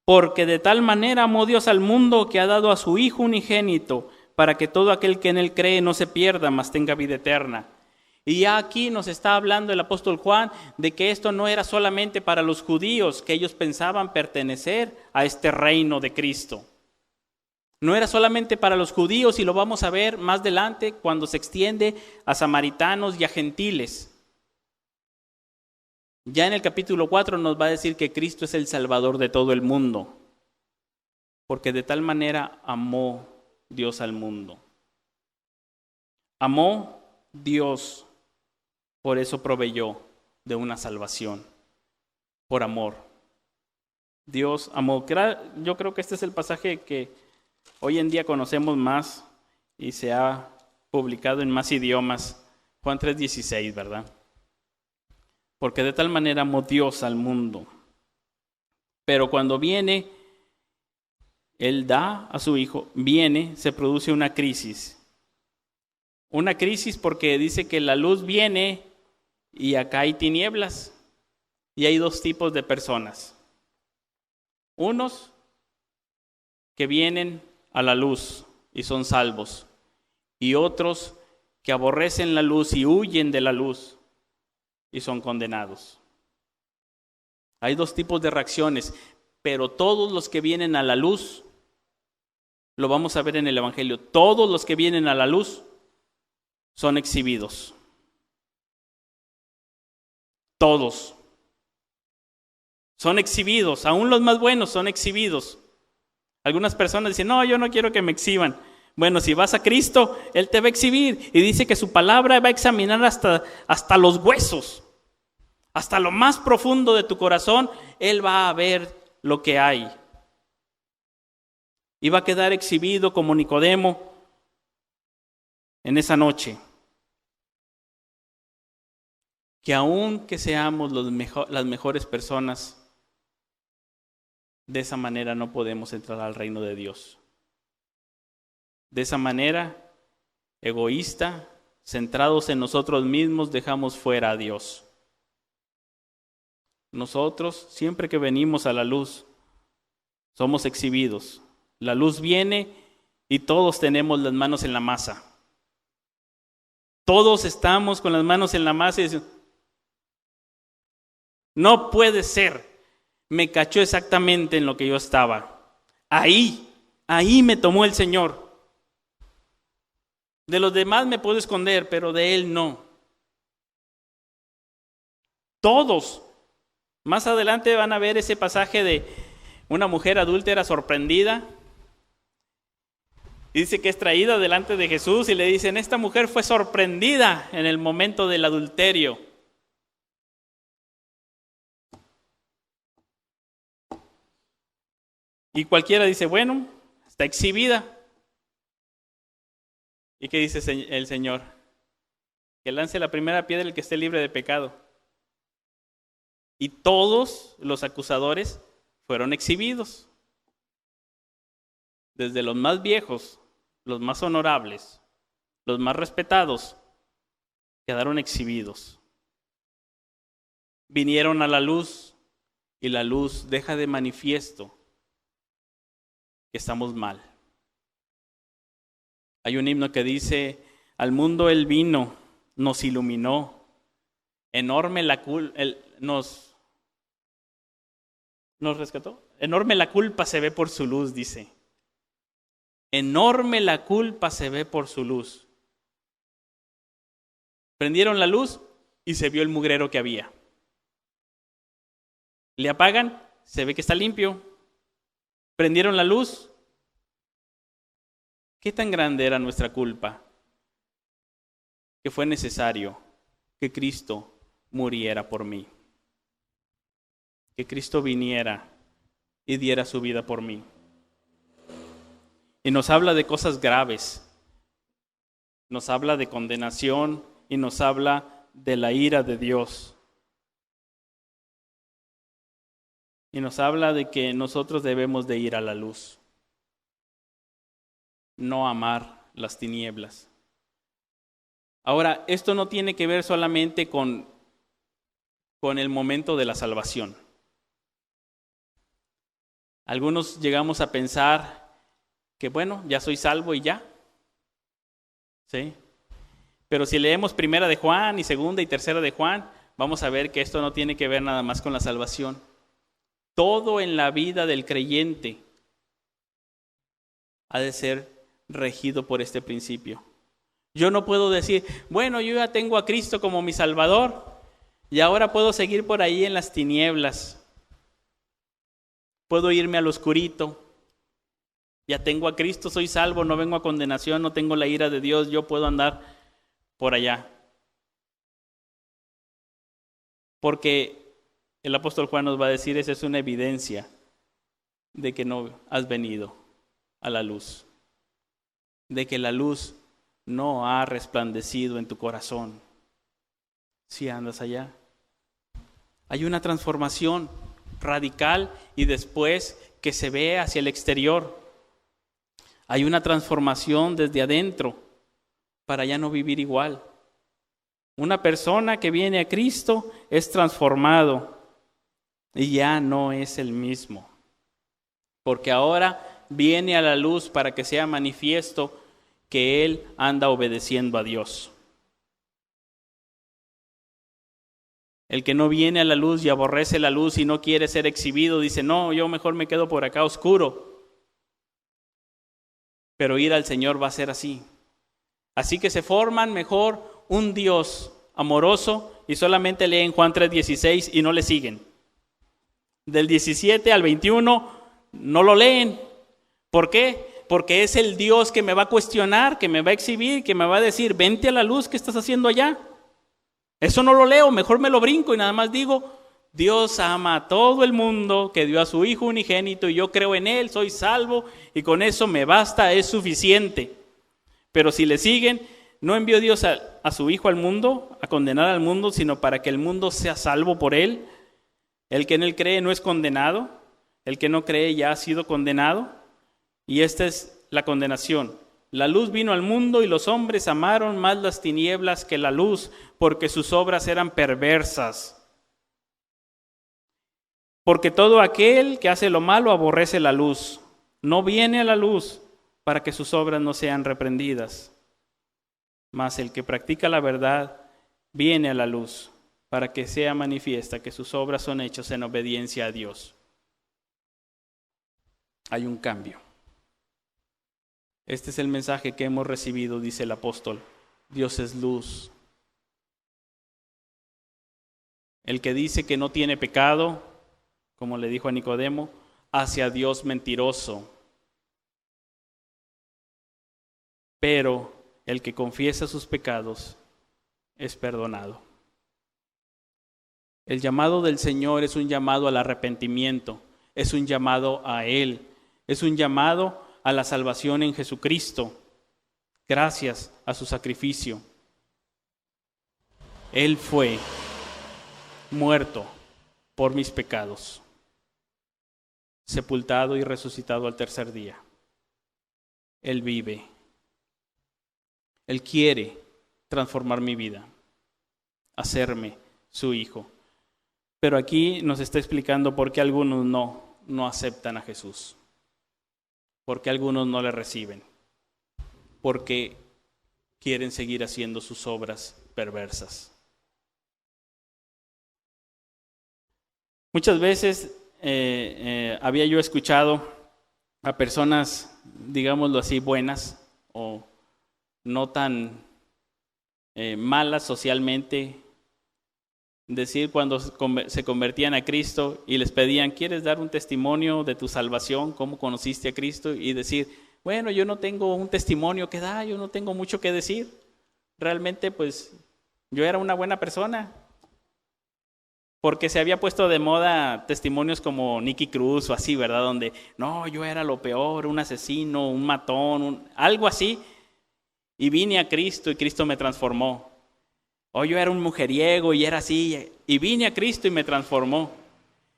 porque de tal manera amó Dios al mundo que ha dado a su Hijo unigénito, para que todo aquel que en él cree no se pierda, mas tenga vida eterna. Y ya aquí nos está hablando el apóstol Juan de que esto no era solamente para los judíos, que ellos pensaban pertenecer a este reino de Cristo. No era solamente para los judíos, y lo vamos a ver más adelante cuando se extiende a samaritanos y a gentiles. Ya en el capítulo 4 nos va a decir que Cristo es el Salvador de todo el mundo, porque de tal manera amó Dios al mundo. Amó Dios, por eso proveyó de una salvación, por amor. Dios amó. Yo creo que este es el pasaje que hoy en día conocemos más y se ha publicado en más idiomas. Juan 3:16, ¿verdad? Porque de tal manera amó Dios al mundo. Pero cuando viene, Él da a su Hijo, se produce una crisis. Una crisis porque dice que la luz viene y acá hay tinieblas. Y hay 2 tipos de personas. Unos que vienen a la luz y son salvos. Y otros que aborrecen la luz y huyen de la luz y son condenados. Hay 2 tipos de reacciones, pero todos los que vienen a la luz, lo vamos a ver en el Evangelio, todos los que vienen a la luz son exhibidos. Todos son exhibidos, aún los más buenos son exhibidos. Algunas personas dicen, no, yo no quiero que me exhiban. Bueno, si vas a Cristo, Él te va a exhibir y dice que su palabra va a examinar hasta los huesos, hasta lo más profundo de tu corazón. Él va a ver lo que hay. Y va a quedar exhibido como Nicodemo en esa noche. Que aun que seamos las mejores personas, de esa manera no podemos entrar al reino de Dios. De esa manera, egoísta, centrados en nosotros mismos, dejamos fuera a Dios. Nosotros, siempre que venimos a la luz, somos exhibidos. La luz viene y todos tenemos las manos en la masa. Todos estamos con las manos en la masa y decimos, no puede ser, me cachó exactamente en lo que yo estaba. Ahí me tomó el Señor. De los demás me puedo esconder, pero de Él no. Todos. Más adelante van a ver ese pasaje de una mujer adúltera sorprendida. Dice que es traída delante de Jesús y le dicen, esta mujer fue sorprendida en el momento del adulterio. Y cualquiera dice, bueno, está exhibida. ¿Y qué dice el Señor? Que lance la primera piedra el que esté libre de pecado. Y todos los acusadores fueron exhibidos. Desde los más viejos, los más honorables, los más respetados, quedaron exhibidos. Vinieron a la luz y la luz deja de manifiesto que estamos mal. Hay un himno que dice, al mundo Él vino, nos iluminó, enorme nos rescató, enorme la culpa se ve por su luz, dice. Enorme la culpa se ve por su luz. Prendieron la luz y se vio el mugrero que había. Le apagan, se ve que está limpio. Prendieron la luz. ¿Qué tan grande era nuestra culpa? Que fue necesario que Cristo muriera por mí. Que Cristo viniera y diera su vida por mí. Y nos habla de cosas graves. Nos habla de condenación y nos habla de la ira de Dios. Y nos habla de que nosotros debemos de ir a la luz. No amar las tinieblas. Ahora, esto no tiene que ver solamente con el momento de la salvación. Algunos llegamos a pensar que bueno, ya soy salvo y ya. ¿Sí? Pero si leemos primera de Juan y segunda y tercera de Juan, vamos a ver que esto no tiene que ver nada más con la salvación. Todo en la vida del creyente ha de ser regido por este principio. Yo no puedo decir, bueno, yo ya tengo a Cristo como mi Salvador y ahora puedo seguir por ahí en las tinieblas. Puedo irme al oscurito. Ya tengo a Cristo, soy salvo, no vengo a condenación, no tengo la ira de Dios, yo puedo andar por allá. Porque el apóstol Juan nos va a decir, esa es una evidencia de que no has venido a la luz. De que la luz no ha resplandecido en tu corazón. Si andas allá. Hay una transformación radical y después que se ve hacia el exterior. Hay una transformación desde adentro para ya no vivir igual. Una persona que viene a Cristo es transformado y ya no es el mismo. Porque ahora viene a la luz para que sea manifiesto que Él anda obedeciendo a Dios. El que no viene a la luz y aborrece la luz y no quiere ser exhibido, dice, no, yo mejor me quedo por acá oscuro. Pero ir al Señor va a ser así. Así que se forman mejor un Dios amoroso y solamente leen Juan 3:16 y no le siguen. Del 17 al 21 no lo leen. ¿Por qué? Porque es el Dios que me va a cuestionar, que me va a exhibir, que me va a decir, vente a la luz, ¿qué estás haciendo allá? Eso no lo leo, mejor me lo brinco y nada más digo, Dios ama a todo el mundo, que dio a su Hijo unigénito y yo creo en Él, soy salvo y con eso me basta, es suficiente. Pero si le siguen, no envió Dios a su Hijo al mundo, a condenar al mundo, sino para que el mundo sea salvo por Él. El que en Él cree no es condenado, el que no cree ya ha sido condenado. Y esta es la condenación. La luz vino al mundo y los hombres amaron más las tinieblas que la luz, porque sus obras eran perversas. Porque todo aquel que hace lo malo aborrece la luz, no viene a la luz para que sus obras no sean reprendidas. Mas el que practica la verdad viene a la luz para que sea manifiesta que sus obras son hechas en obediencia a Dios. Hay un cambio. Este es el mensaje que hemos recibido, dice el apóstol. Dios es luz. El que dice que no tiene pecado, como le dijo a Nicodemo, hacia Dios mentiroso. Pero el que confiesa sus pecados es perdonado. El llamado del Señor es un llamado al arrepentimiento, es un llamado a Él, Es un llamado a la salvación en Jesucristo, gracias a su sacrificio. Él fue muerto por mis pecados, sepultado y resucitado al tercer día. Él vive. Él quiere transformar mi vida, hacerme su hijo. Pero aquí nos está explicando por qué algunos no aceptan a Jesús, por qué algunos no le reciben, porque quieren seguir haciendo sus obras perversas. Muchas veces había yo escuchado a personas, digámoslo así, buenas o no tan malas socialmente, decir cuando se convertían a Cristo y les pedían, ¿quieres dar un testimonio de tu salvación? ¿Cómo conociste a Cristo? Y decir, bueno, yo no tengo un testimonio que dar, yo no tengo mucho que decir. Realmente, pues, yo era una buena persona. Porque se había puesto de moda testimonios como Nicky Cruz o así, ¿verdad? Donde, no, yo era lo peor, un asesino, un matón, algo así. Y vine a Cristo y Cristo me transformó. O yo era un mujeriego y era así. Y vine a Cristo y me transformó.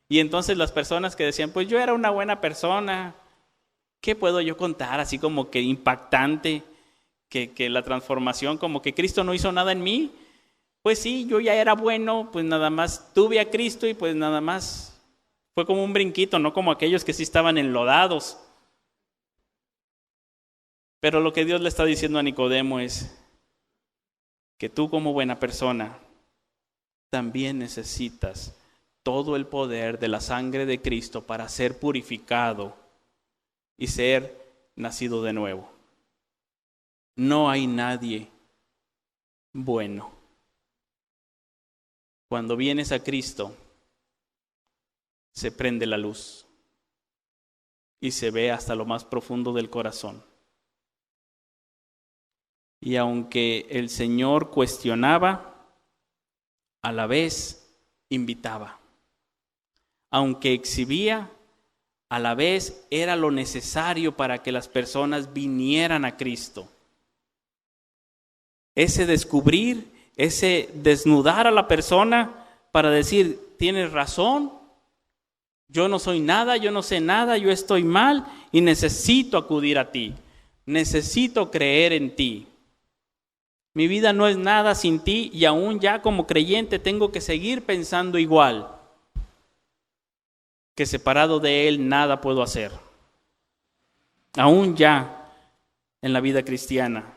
Y entonces las personas que decían, pues yo era una buena persona. ¿Qué puedo yo contar? Así como que impactante, que la transformación, como que Cristo no hizo nada en mí. Pues sí, yo ya era bueno, pues nada más tuve a Cristo y pues nada más fue como un brinquito, no como aquellos que sí estaban enlodados. Pero lo que Dios le está diciendo a Nicodemo es que tú como buena persona también necesitas todo el poder de la sangre de Cristo para ser purificado y ser nacido de nuevo. No hay nadie bueno. Cuando vienes a Cristo, se prende la luz y se ve hasta lo más profundo del corazón. Y aunque el Señor cuestionaba, a la vez invitaba. Aunque exhibía, a la vez era lo necesario para que las personas vinieran a Cristo. Ese descubrir, ese desnudar a la persona para decir, tienes razón, yo no soy nada, yo no sé nada, yo estoy mal y necesito acudir a ti, necesito creer en ti. Mi vida no es nada sin ti y aún ya como creyente tengo que seguir pensando igual, que separado de Él nada puedo hacer. Aún ya en la vida cristiana.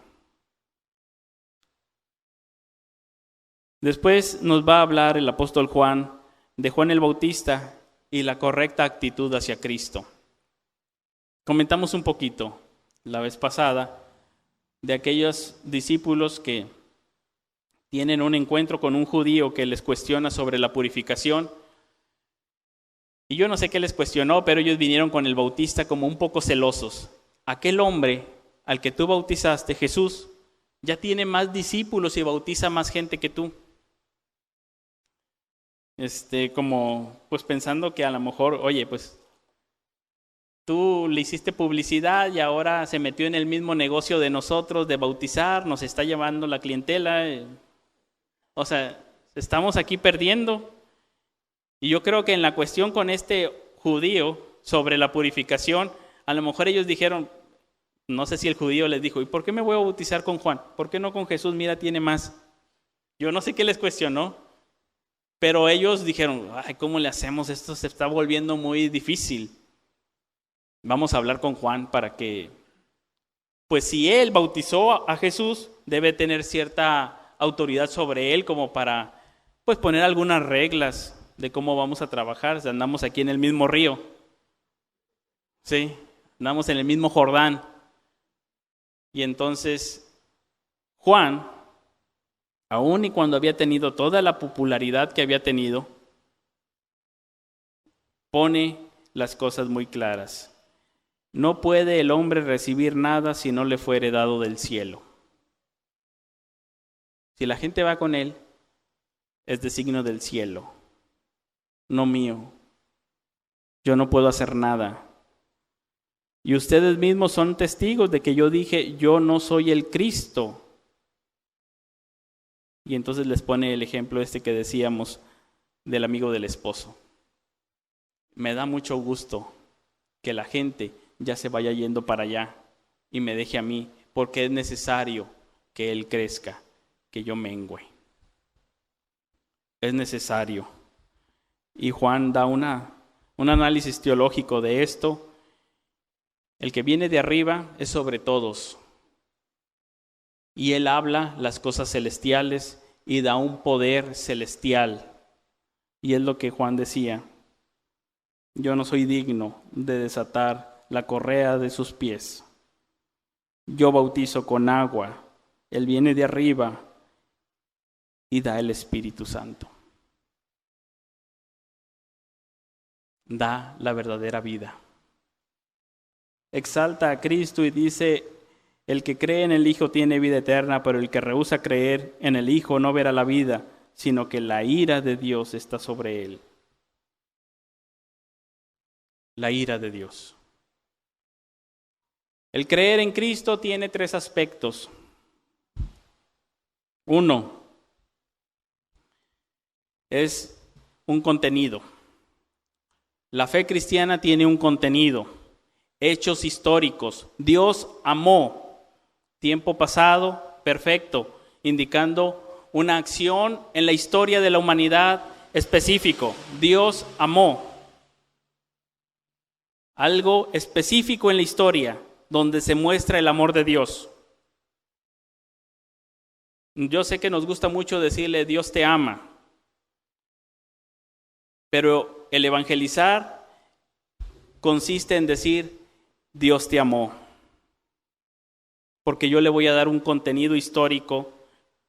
Después nos va a hablar el apóstol Juan de Juan el Bautista y la correcta actitud hacia Cristo. Comentamos un poquito la vez pasada de aquellos discípulos que tienen un encuentro con un judío que les cuestiona sobre la purificación. Y yo no sé qué les cuestionó, pero ellos vinieron con el Bautista como un poco celosos. Aquel hombre al que tú bautizaste, Jesús, ya tiene más discípulos y bautiza más gente que tú. Como pues pensando que a lo mejor, oye, pues tú le hiciste publicidad y ahora se metió en el mismo negocio de nosotros de bautizar, nos está llevando la clientela. O sea, estamos aquí perdiendo. Y yo creo que en la cuestión con este judío sobre la purificación, a lo mejor ellos dijeron, no sé si el judío les dijo, ¿y por qué me voy a bautizar con Juan? ¿Por qué no con Jesús? Mira, tiene más. Yo no sé qué les cuestionó. Pero ellos dijeron, ay, ¿cómo le hacemos? Esto se está volviendo muy difícil. Vamos a hablar con Juan para que, pues si él bautizó a Jesús, debe tener cierta autoridad sobre él como para, pues poner algunas reglas de cómo vamos a trabajar. O sea, andamos aquí en el mismo río. Sí, andamos en el mismo Jordán. Y entonces, Juan, aún y cuando había tenido toda la popularidad que había tenido, pone las cosas muy claras. No puede el hombre recibir nada si no le fuere dado del cielo. Si la gente va con él, es de signo del cielo, no mío. Yo no puedo hacer nada. Y ustedes mismos son testigos de que yo dije, yo no soy el Cristo. Y entonces les pone el ejemplo que decíamos del amigo del esposo. Me da mucho gusto que la gente ya se vaya yendo para allá y me deje a mí, porque es necesario que él crezca, que yo mengüe. Es necesario. Y Juan da un análisis teológico de esto. El que viene de arriba es sobre todos. Y él habla las cosas celestiales y da un poder celestial. Y es lo que Juan decía. Yo no soy digno de desatar la correa de sus pies. Yo bautizo con agua. Él viene de arriba y da el Espíritu Santo. Da la verdadera vida. Exalta a Cristo y dice, el que cree en el Hijo tiene vida eterna, pero el que rehúsa creer en el Hijo no verá la vida, sino que la ira de Dios está sobre él. La ira de Dios. El creer en Cristo tiene 3 aspectos. 1, es un contenido. La fe cristiana tiene un contenido, hechos históricos. Dios amó, tiempo pasado, perfecto, indicando una acción en la historia de la humanidad específico. Dios amó. Algo específico en la historia, donde se muestra el amor de Dios. Yo sé que nos gusta mucho decirle Dios te ama, pero el evangelizar consiste en decir Dios te amó, porque yo le voy a dar un contenido histórico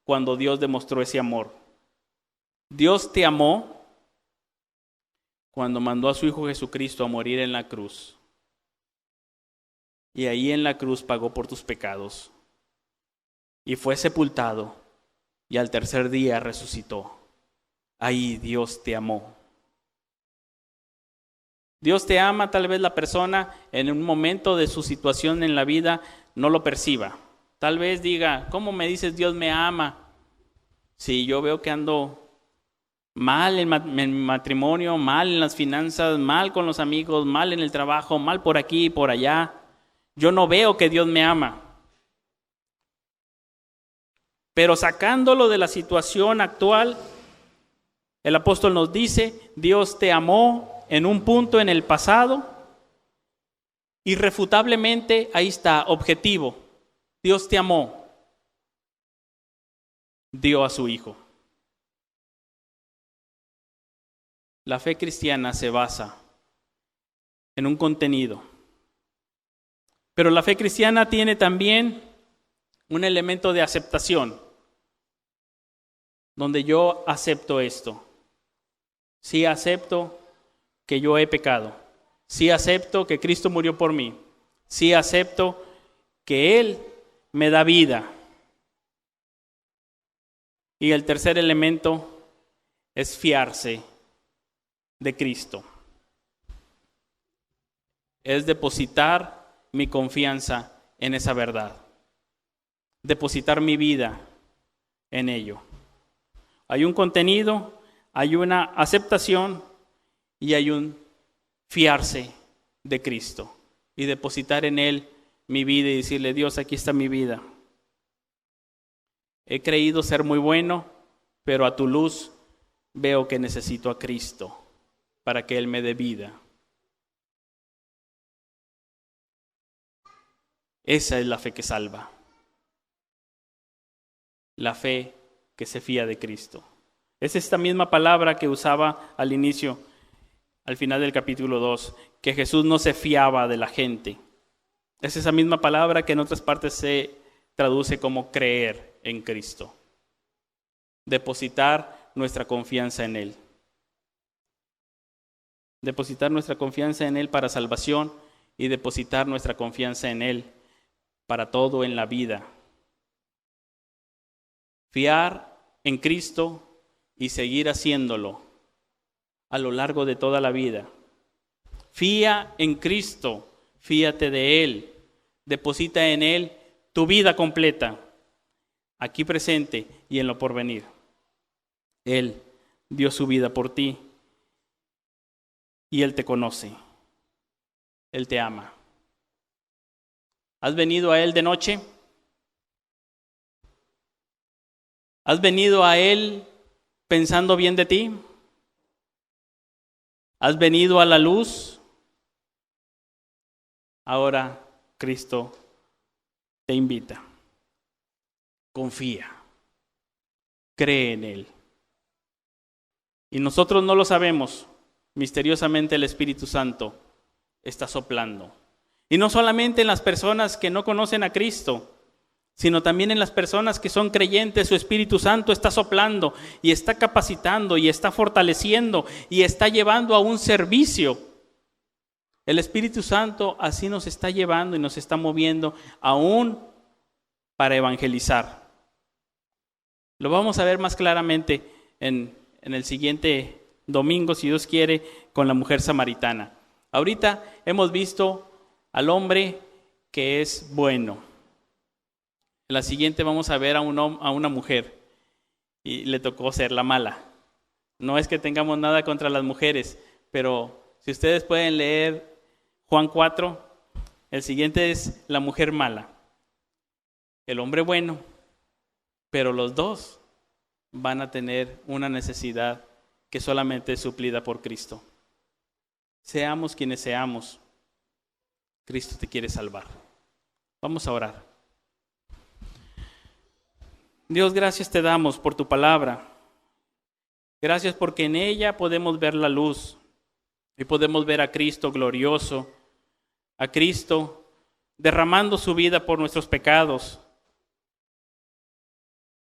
cuando Dios demostró ese amor. Dios te amó cuando mandó a su Hijo Jesucristo a morir en la cruz. Y ahí en la cruz pagó por tus pecados. Y fue sepultado. Y al tercer día resucitó. Ahí Dios te amó. Dios te ama, tal vez la persona en un momento de su situación en la vida no lo perciba. Tal vez diga, ¿cómo me dices Dios me ama? Si yo veo que ando mal en mi matrimonio, mal en las finanzas, mal con los amigos, mal en el trabajo, mal por aquí y por allá. Yo no veo que Dios me ama. Pero sacándolo de la situación actual, el apóstol nos dice, Dios te amó en un punto en el pasado. Irrefutablemente, ahí está, objetivo. Dios te amó. Dio a su Hijo. La fe cristiana se basa en un contenido. Pero la fe cristiana tiene también un elemento de aceptación, donde yo acepto esto. Sí acepto que yo he pecado. Sí acepto que Cristo murió por mí. Sí acepto que Él me da vida. Y el tercer elemento es fiarse de Cristo. Es depositar mi confianza en esa verdad. Depositar mi vida en ello. Hay un contenido, hay una aceptación y hay un fiarse de Cristo. Y depositar en Él mi vida y decirle, Dios, aquí está mi vida. He creído ser muy bueno, pero a tu luz veo que necesito a Cristo para que Él me dé vida. Esa es la fe que salva. La fe que se fía de Cristo. Es esta misma palabra que usaba al inicio, al final del capítulo 2, que Jesús no se fiaba de la gente. Es esa misma palabra que en otras partes se traduce como creer en Cristo. Depositar nuestra confianza en Él. Depositar nuestra confianza en Él para salvación y depositar nuestra confianza en Él para todo en la vida. Fiar en Cristo y seguir haciéndolo a lo largo de toda la vida. Fía en Cristo, fíate de Él, deposita en Él tu vida completa, aquí presente y en lo porvenir. Él dio su vida por ti y Él te conoce. Él te ama. ¿Has venido a Él de noche? ¿Has venido a Él pensando bien de ti? ¿Has venido a la luz? Ahora Cristo te invita. Confía. Cree en Él. Y nosotros no lo sabemos. Misteriosamente el Espíritu Santo está soplando. Y no solamente en las personas que no conocen a Cristo, sino también en las personas que son creyentes. Su Espíritu Santo está soplando y está capacitando y está fortaleciendo y está llevando a un servicio. El Espíritu Santo así nos está llevando y nos está moviendo aún para evangelizar. Lo vamos a ver más claramente en el siguiente domingo, si Dios quiere, con la mujer samaritana. Ahorita hemos visto al hombre que es bueno. En la siguiente vamos a ver a una mujer y le tocó ser la mala. No es que tengamos nada contra las mujeres, pero si ustedes pueden leer Juan 4, el siguiente es la mujer mala. El hombre bueno, pero los dos van a tener una necesidad que solamente es suplida por Cristo. Seamos quienes seamos, Cristo te quiere salvar. Vamos a orar. Dios, gracias te damos por tu palabra. Gracias porque en ella podemos ver la luz y podemos ver a Cristo glorioso, a Cristo derramando su vida por nuestros pecados.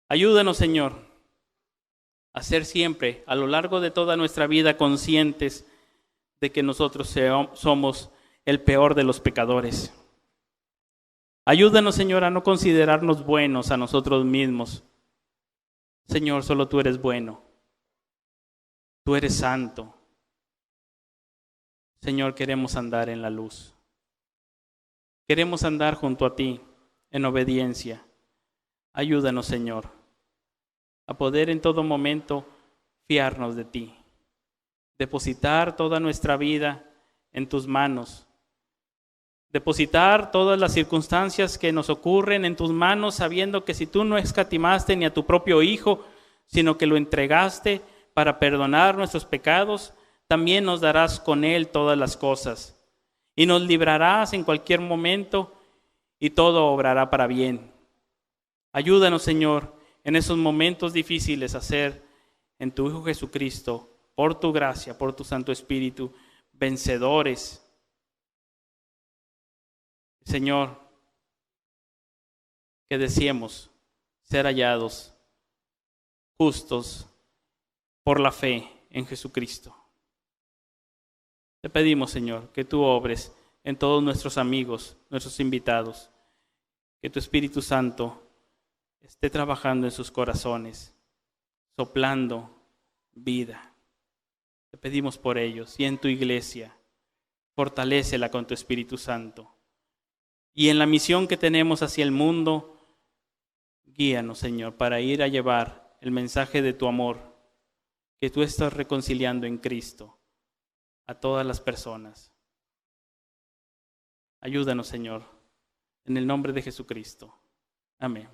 Ayúdanos, Señor, a ser siempre, a lo largo de toda nuestra vida, conscientes de que nosotros somos el peor de los pecadores. Ayúdanos, Señor, a no considerarnos buenos a nosotros mismos. Señor, solo tú eres bueno. Tú eres santo. Señor, queremos andar en la luz. Queremos andar junto a ti en obediencia. Ayúdanos, Señor, a poder en todo momento fiarnos de ti. Depositar toda nuestra vida en tus manos. Depositar todas las circunstancias que nos ocurren en tus manos, sabiendo que si tú no escatimaste ni a tu propio Hijo, sino que lo entregaste para perdonar nuestros pecados, también nos darás con Él todas las cosas. Y nos librarás en cualquier momento y todo obrará para bien. Ayúdanos, Señor, en esos momentos difíciles a ser en tu Hijo Jesucristo, por tu gracia, por tu Santo Espíritu, vencedores. Señor, que deseemos ser hallados justos por la fe en Jesucristo. Te pedimos, Señor, que tú obres en todos nuestros amigos, nuestros invitados, que tu Espíritu Santo esté trabajando en sus corazones, soplando vida. Te pedimos por ellos y en tu iglesia, fortalécela con tu Espíritu Santo. Y en la misión que tenemos hacia el mundo, guíanos, Señor, para ir a llevar el mensaje de tu amor, que tú estás reconciliando en Cristo a todas las personas. Ayúdanos, Señor, en el nombre de Jesucristo. Amén.